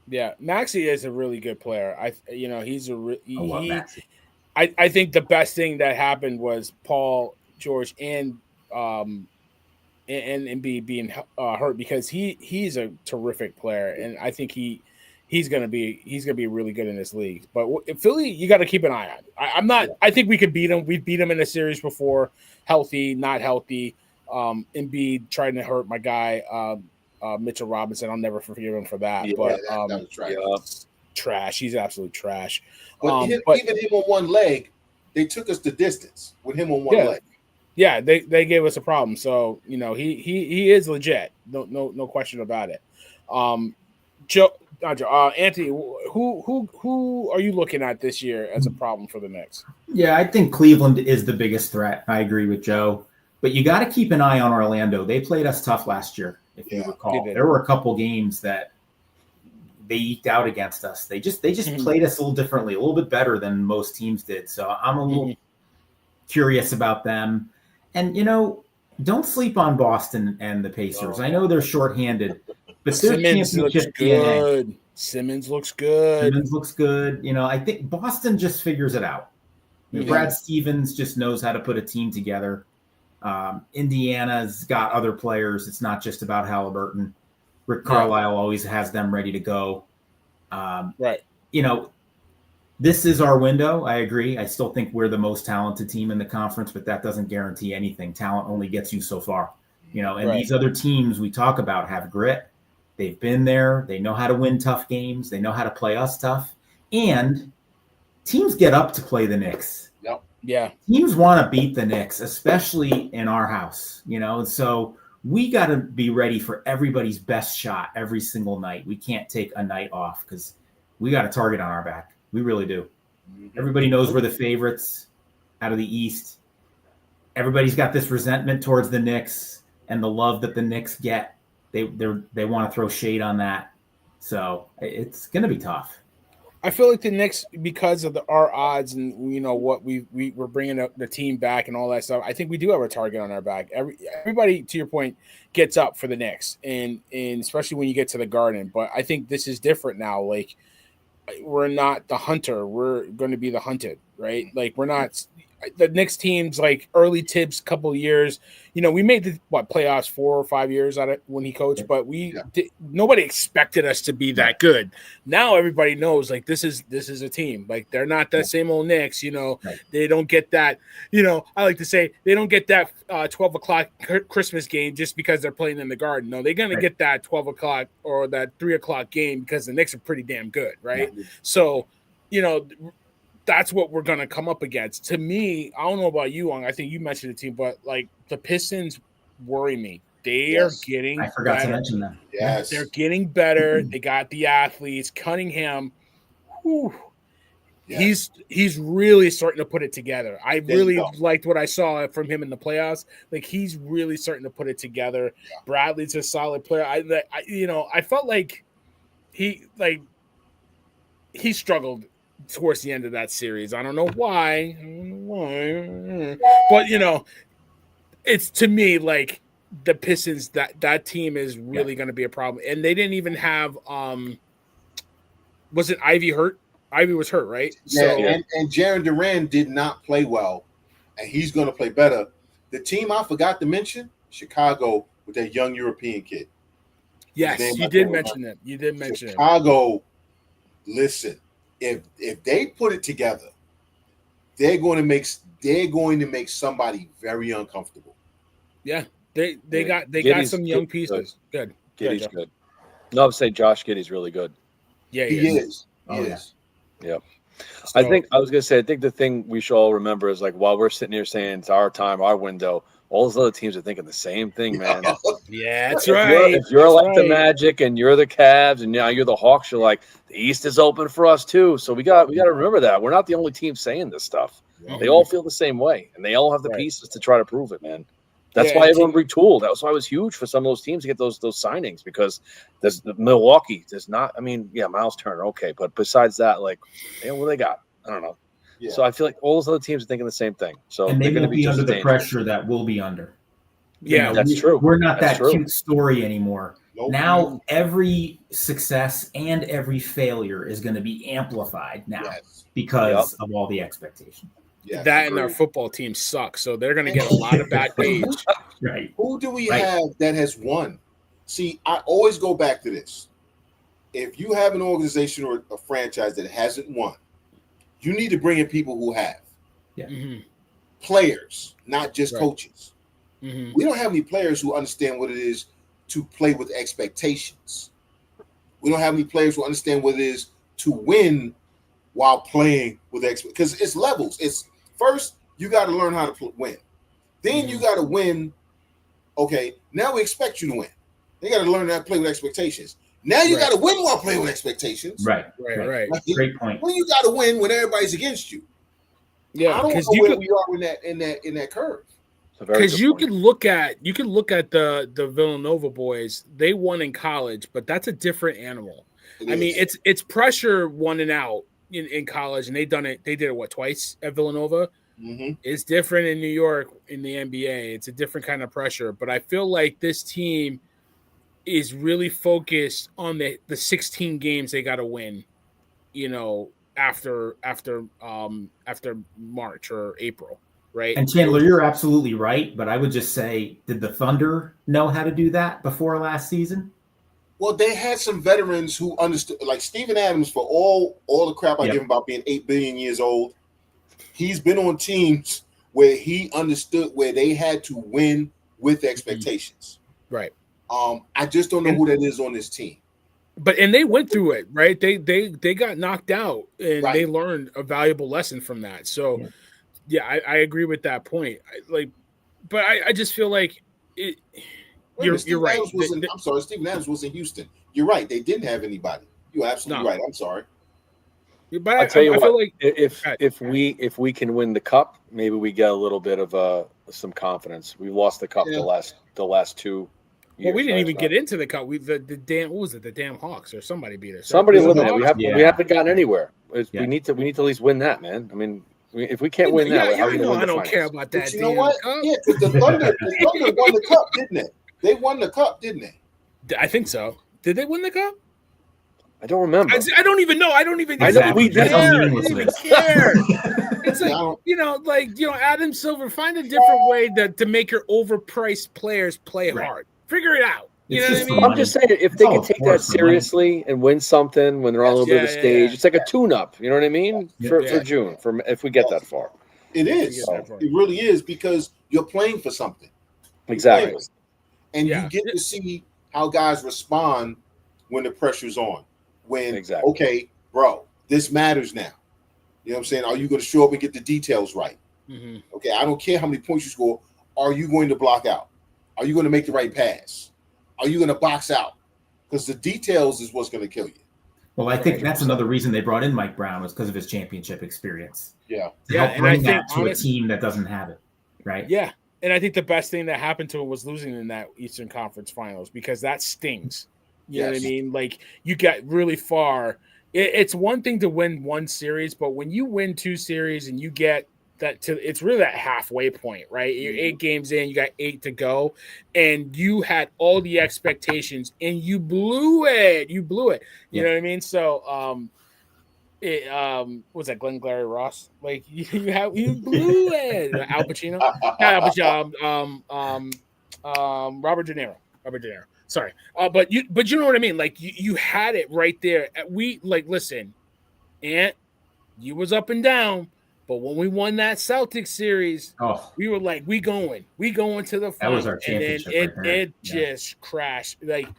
Yeah, Maxey is a really good player. He's Maxey. I think the best thing that happened was Paul George and being hurt, because he's a terrific player, and I think he's gonna be really good in this league. But Philly, you got to keep an eye on. I think we could beat him. We beat him in a series before, healthy, not healthy. Embiid trying to hurt my guy Mitchell Robinson. I'll never forgive him for that. But that was trash. He's absolute trash. But even him on one leg, they took us the distance with him on one leg. Yeah, they gave us a problem. So he is legit. No question about it. Anthony, who are you looking at this year as a problem for the Knicks? Yeah, I think Cleveland is the biggest threat. I agree with Joe. But you got to keep an eye on Orlando. They played us tough last year, if you recall. There were a couple games that they eked out against us. They just played us a little differently, a little bit better than most teams did. So I'm a little curious about them. And, don't sleep on Boston and the Pacers. I know they're shorthanded, but their championship DNA. Simmons looks good. I think Boston just figures it out. Brad Stevens just knows how to put a team together. Indiana's got other players. It's not just about Halliburton. Rick Carlisle always has them ready to go. Right. This is our window. I agree. I still think we're the most talented team in the conference, but that doesn't guarantee anything. Talent only gets you so far. These other teams we talk about have grit. They've been there. They know how to win tough games. They know how to play us tough. And teams get up to play the Knicks. Yep. Yeah. Teams want to beat the Knicks, especially in our house, so we got to be ready for everybody's best shot every single night. We can't take a night off because we got a target on our back. We really do. Everybody knows we're the favorites out of the East. Everybody's got this resentment towards the Knicks and the love that the Knicks get. They want to throw shade on that. So it's going to be tough. I feel like the Knicks, because of our odds and what we're bringing up the team back and all that stuff, I think we do have a target on our back. Everybody, to your point, gets up for the Knicks, and especially when you get to the Garden. But I think this is different now. Like, we're not the hunter; we're going to be the hunted, right? Like, we're not the Knicks teams. Like early Tibbs, couple of years, we made the playoffs 4 or 5 years out of when he coached, but nobody expected us to be that good. Now everybody knows, like, this is a team. Like, they're not that same old Knicks. They don't get that. I like to say they don't get that 12 o'clock Christmas game just because they're playing in the Garden. No, they're gonna get that 12 o'clock or that 3 o'clock game because the Knicks are pretty damn good, right? Yeah. So, that's what we're going to come up against. To me, I don't know about you, I think you mentioned the team, but like the Pistons worry me. They are getting I forgot better. to mention that. Yes. They're getting better. They got the athletes. Cunningham, yes. He's really starting to put it together. I really liked what I saw from him in the playoffs. Like, he's really starting to put it together. Yeah. Bradley's a solid player. I felt like he struggled towards the end of that series. I don't know why. But it's, to me, like, the Pistons, that team is really going to be a problem. And they didn't even have was it Ivy hurt? Ivy was hurt, right? Yeah, and Jaren Duran did not play well, and he's going to play better. The team I forgot to mention, Chicago, with that young European kid. Yes, you did mention that. You did mention Chicago. Listen, if they put it together, they're going to make somebody very uncomfortable. Yeah, they got some young pieces. Good. Giddey's good. No, I would say Josh Giddey's really good. Yeah, he is. He is. Yeah. So, I think the thing we should all remember is, like, while we're sitting here saying it's our time, our window, all those other teams are thinking the same thing, man. Yeah, that's right. If you're like the Magic and you're the Cavs and now you're the Hawks, you're like, the East is open for us too. So we got to remember that. We're not the only team saying this stuff. Mm-hmm. They all feel the same way, and they all have the pieces to try to prove it, man. That's why everyone retooled. That was why it was huge for some of those teams to get those signings, because there's Milwaukee. There's not. I mean, Miles Turner, okay, but besides that, like, what they got? I don't know. Yeah. So I feel like all those other teams are thinking the same thing. So and they won't be under the pressure that we'll be under. Yeah, that's true. We're not that cute story anymore. Nope. Now every success and every failure is going to be amplified now because of all the expectations. Yes, that and our football team sucks, so they're going to get a lot of back page. Right. Who do we have that has won? See, I always go back to this. If you have an organization or a franchise that hasn't won, you need to bring in people who have. Yeah. Mm-hmm. Players, not just coaches. Mm-hmm. We don't have any players who understand what it is to play with expectations. We don't have any players who understand what it is to win while playing with expectations. Because it's levels. It's first, you got to learn how to win. Then you got to win. Okay, now we expect you to win. You got to learn how to play with expectations. Now you got to win while playing with expectations. Right. Great point. Well, you got to win when everybody's against you. Yeah, I don't know where we are in that curve. Because you could look at the Villanova boys. They won in college, but that's a different animal. I mean, it's pressure won and out in college, and they did it twice at Villanova. Mm-hmm. It's different in New York in the NBA. It's a different kind of pressure. But I feel like this team is really focused on the 16 games they got to win, after March or April, right? And Chandler, you're absolutely right, but I would just say, did the Thunder know how to do that before last season? Well, they had some veterans who understood, like Steven Adams, for all the crap I give him about being 8 billion years old. He's been on teams where he understood where they had to win with expectations. Right. I just don't know who that is on this team. But they went through it, right? They got knocked out, and they learned a valuable lesson from that. So, I agree with that point. But I just feel like You're right. I'm sorry, Steven Adams was in Houston. You're right. They didn't have anybody. You're absolutely right. I'm sorry. But I'll tell you I what. feel like If we can win the cup, maybe we get a little bit of some confidence. We lost the cup the last 2 years. Well, we didn't even get into the cup. The damn what was it? The damn Hawks or somebody beat us. Somebody Right? eliminated. We haven't gotten anywhere. We need to at least win that, man. I mean, if we can't win that, how are we going to win I the don't finals? care about that. But you know what? Cup. Yeah, because the Thunder won the cup, didn't they? They won the cup, didn't they? I think so. Did they win the cup? I don't remember. I don't even know. I don't even care. That's how meaningless I don't it even is. care. It's like, Adam Silver, find a different way to make your overpriced players play hard. Figure it out. You know what I mean? I'm just saying, if they can take that seriously and win something when they're on a little bit of a stage, it's like a tune-up. You know what I mean? For June, if we get that far. It is. It really is, because you're playing for something. Exactly. And you get to see how guys respond when the pressure's on. When, okay, bro, this matters now. You know what I'm saying? Are you going to show up and get the details right? Mm-hmm. Okay, I don't care how many points you score. Are you going to block out? Are you going to make the right pass? Are you going to box out? Because the details is what's going to kill you. Well, I think that's another reason they brought in Mike Brown, was because of his championship experience. Yeah. To help bring that to a team that doesn't have it, right? Yeah. And I think the best thing that happened to him was losing in that Eastern Conference Finals, because that stings. You know what I mean? Like, you got really far. It's one thing to win one series, but when you win 2 series and you get that it's really that halfway point, right? You're 8 games in, you got 8 to go, and you had all the expectations and you blew it. You know what I mean? So, what was that, Glenn Glary Ross? Like, you blew it. Al Pacino, not Al Pacino, Robert De Niro. Sorry, but you know what I mean. Like, you had it right there. Listen, Ant, you was up and down, but when we won that Celtics series, we were like, we going to the finals. That was our championship. And then it just crashed. Like,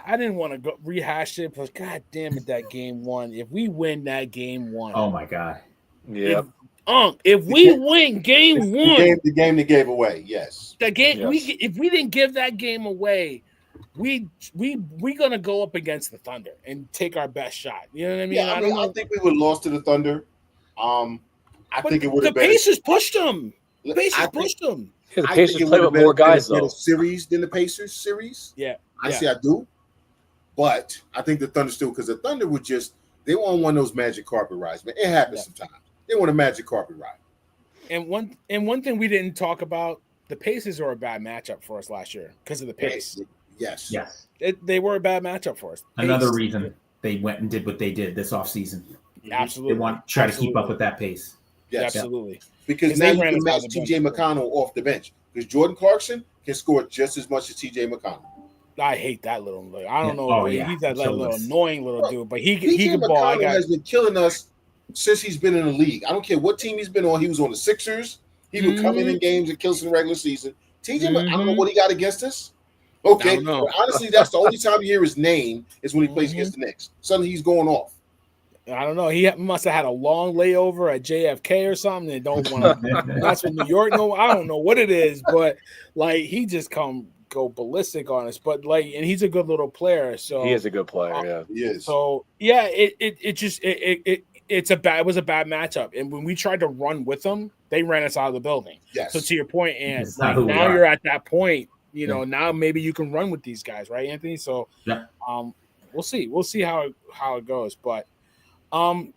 I didn't want to go rehash it, but God damn it, that game 1. If we win that game 1, oh my God, yeah. If we win game 1, the game they gave away, yes. The game if we didn't give that game away, we gonna go up against the Thunder and take our best shot. You know what I mean? Yeah, I think we would have lost to the Thunder. I think it would have been. The Pacers pushed them. The Pacers pushed them. Yeah, the Pacers play with more guys, though. Series than the Pacers series. Yeah, I do. But I think the Thunder still, because the Thunder would they want one of those magic carpet rides, man. It happens sometimes. They want a magic carpet ride. And one thing we didn't talk about, the Pacers were a bad matchup for us last year because of the pace. Yes. They were a bad matchup for us. Another reason they went and did what they did this offseason. Absolutely. They want to try to keep up with that pace. Yes. Absolutely. Because now you can match TJ McConnell off the bench. Because Jordan Clarkson can score just as much as TJ McConnell. I hate that little. I don't know. He's that little annoying little dude, but he can ball. McConnell has been killing us since he's been in the league. I don't care what team he's been on. He was on the Sixers. He would come in games and kill us in the regular season. TJ, I don't know what he got against us. Okay, honestly, that's the only time you hear his name is when he plays against the Knicks. Suddenly he's going off. I don't know. He must have had a long layover at JFK or something. And don't want to. That's what New York. No, I don't know what it is, but like he just go ballistic on us. But like, and he's a good little player. So he is a good player. Yeah, he is. So yeah, it was a bad matchup. And when we tried to run with them, they ran us out of the building. Yes. So to your point, and like, now you're at that point. You know, now maybe you can run with these guys, right, Anthony? So we'll see. We'll see how it goes. But I'm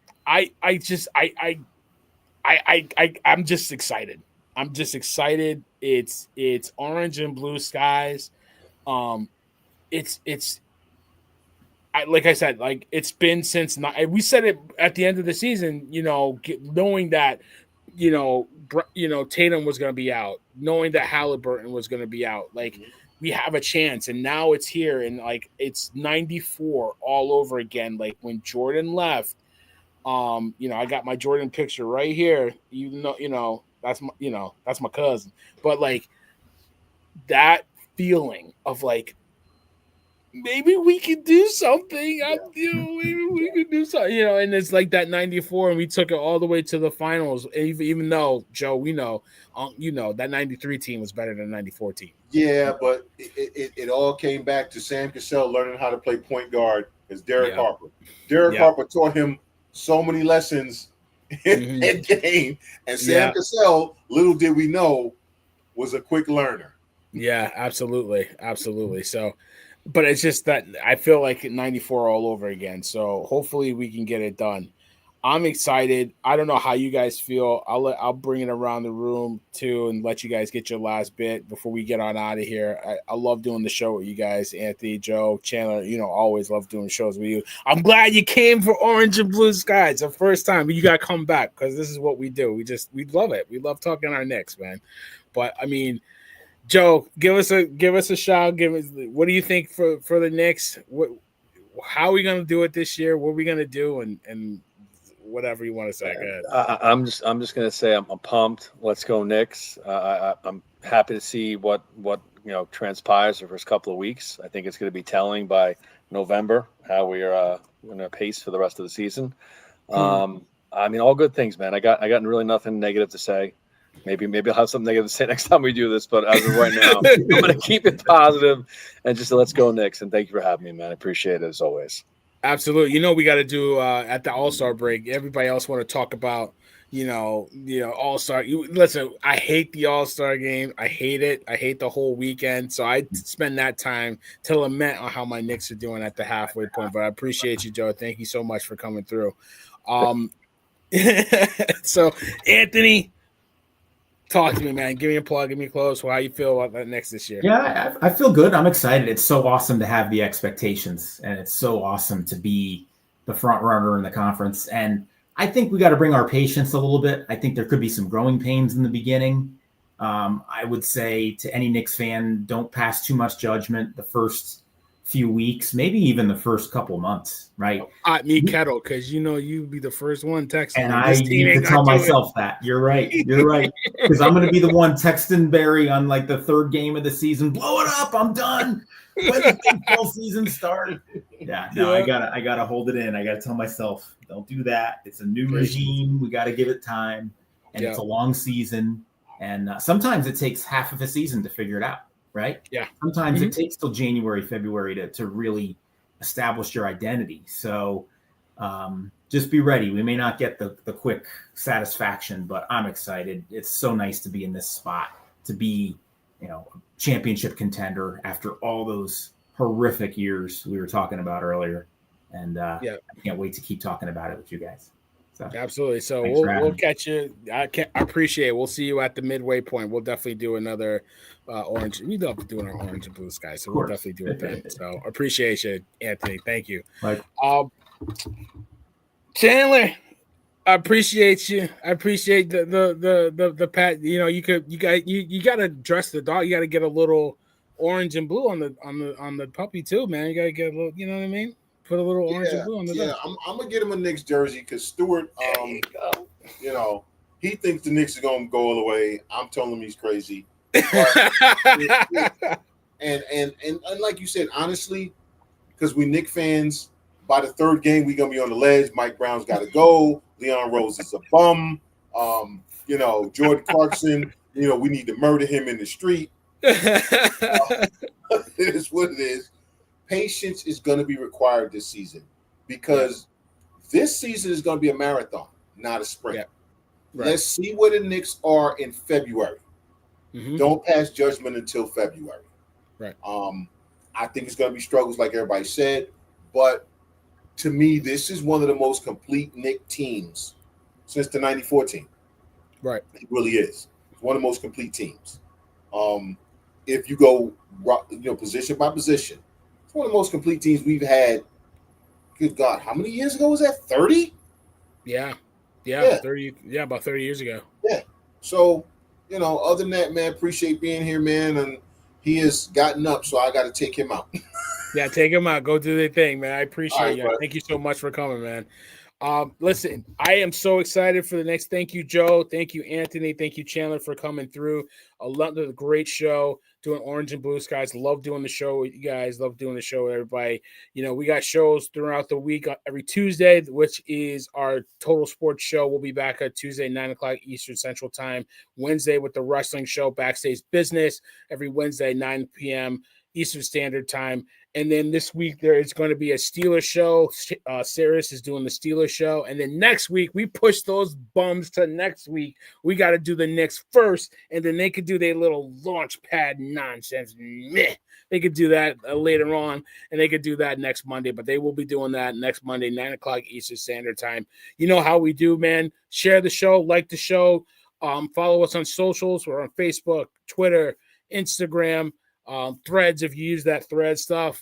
just excited. I'm just excited. It's orange and blue skies. Like I said, like it's been since we said it at the end of the season. You know, knowing that Tatum was going to be out, knowing that Halliburton was going to be out, like we have a chance, and now it's here, and like it's 94 all over again. Like when Jordan left, I got my Jordan picture right here. That's my cousin, but like that feeling of like maybe we could do something. Maybe we could do something. And it's like that '94, and we took it all the way to the finals. Even though Joe, we know, that '93 team was better than '94 team. Yeah, but it all came back to Sam Cassell learning how to play point guard as Derek Harper. Derek Harper taught him so many lessons in that game, and Sam Cassell, little did we know, was a quick learner. Yeah, absolutely. So, but it's just that I feel like '94 all over again. So hopefully we can get it done. I'm excited. I don't know how you guys feel. I'll bring it around the room too and let you guys get your last bit before we get on out of here. I love doing the show with you guys, Anthony, Joe, Chandler. Always love doing shows with you. I'm glad you came for Orange and Blue Skies the first time, but you got to come back because this is what we do. We love it. We love talking our Knicks, man. But I mean, Joe, give us a shout. What do you think for the Knicks? How are we gonna do it this year? What are we gonna do? And whatever you want to say. I'm just gonna say I'm pumped. Let's go Knicks. I'm happy to see what transpires the first couple of weeks. I think it's going to be telling by November how we are going to pace for the rest of the season. I mean, all good things, man. I got really nothing negative to say. Maybe I'll have something negative to say next time we do this, but as of right now, I'm going to keep it positive and just let's go Knicks. And thank you for having me, man. I appreciate it as always. Absolutely. We got to do at the All-Star break. Everybody else want to talk about, All-Star. Listen, I hate the All-Star game. I hate it. I hate the whole weekend. So I spend that time to lament on how my Knicks are doing at the halfway point. But I appreciate you, Joe. Thank you so much for coming through. So, Anthony, talk to me, man. Give me a plug. Give me a close. How you feel about that Knicks this year? Yeah, I feel good. I'm excited. It's so awesome to have the expectations, and it's so awesome to be the front runner in the conference. And I think we got to bring our patience a little bit. I think there could be some growing pains in the beginning. I would say to any Knicks fan, don't pass too much judgment the first few weeks, maybe even the first couple months, right? Me kettle, because you'd be the first one texting. And I need to tell myself that. You're right. Because I'm going to be the one texting Barry on like the third game of the season. Blow it up. I'm done. When the baseball season started. I gotta hold it in. I gotta tell myself, don't do that. It's a new regime. We got to give it time, and it's a long season. And sometimes it takes half of a season to figure it out. Right? Yeah. Sometimes it takes till January, February to really establish your identity. So just be ready. We may not get the quick satisfaction, but I'm excited. It's so nice to be in this spot, to be, a championship contender after all those horrific years we were talking about earlier. And I can't wait to keep talking about it with you guys. So, absolutely. So we'll catch you. I appreciate it. We'll see you at the midway point. We'll definitely do another orange. We love doing our Orange and Blue Sky, so we'll definitely do it then. So appreciate you, Anthony. Thank you. Right. Chandler, I appreciate you. I appreciate the pat. You got to dress the dog. You got to get a little orange and blue on the puppy too, man. You got to get a little. You know what I mean? Put a little orange and blue on the dog. I'm gonna get him a Knicks jersey because Stewart, he thinks the Knicks are gonna go all the way. I'm telling him he's crazy. And like you said, honestly, because we Knicks fans, by the third game we gonna be on the ledge. Mike Brown's got to go. Leon Rose is a bum. Jordan Clarkson. We need to murder him in the street. It is what it is. Patience is going to be required this season because this season is going to be a marathon, not a sprint. Yeah. Right. Let's see where the Knicks are in February. Mm-hmm. Don't pass judgment until February. Right. I think it's going to be struggles, like everybody said, but to me, this is one of the most complete Knicks teams since the '94 team. Right. It really is. It's one of the most complete teams. If you go, position by position. It's one of the most complete teams we've had. Good God, how many years ago was that? 30? Yeah. 30. Yeah, about 30 years ago. Yeah. So, other than that, man, appreciate being here, man. And he has gotten up, so I got to take him out. Yeah, take him out. Go do their thing, man. I appreciate you. Bro. Thank you so much for coming, man. Listen, I am so excited for the next. Thank you, Joe. Thank you, Anthony. Thank you, Chandler, for coming through. Another great show doing Orange and Blue Skies. Love doing the show with you guys. Love doing the show with everybody. We got shows throughout the week every Tuesday, which is our Total Sports show. We'll be back at Tuesday, 9 o'clock Eastern Central Time. Wednesday with the wrestling show, Backstage Business, every Wednesday, 9 p.m. Eastern Standard Time. And then this week there is going to be a Steelers show. Saris is doing the Steelers show. And then next week, we push those bums to next week. We got to do the Knicks first, and then they could do their little launch pad nonsense. Meh. They could do that later on, and they could do that next Monday. But they will be doing that next Monday, 9 o'clock Eastern Standard Time. You know how we do, man. Share the show, like the show. Follow us on socials. We're on Facebook, Twitter, Instagram. Threads, if you use that thread stuff,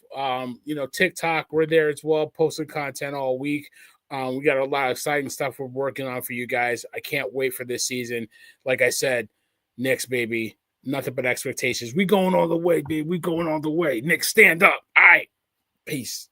TikTok, we're there as well, posting content all week. We got a lot of exciting stuff we're working on for you guys. I can't wait for this season. Like I said, Knicks, baby, nothing but expectations. We going all the way, baby. We going all the way. Knicks, stand up. All right. Peace.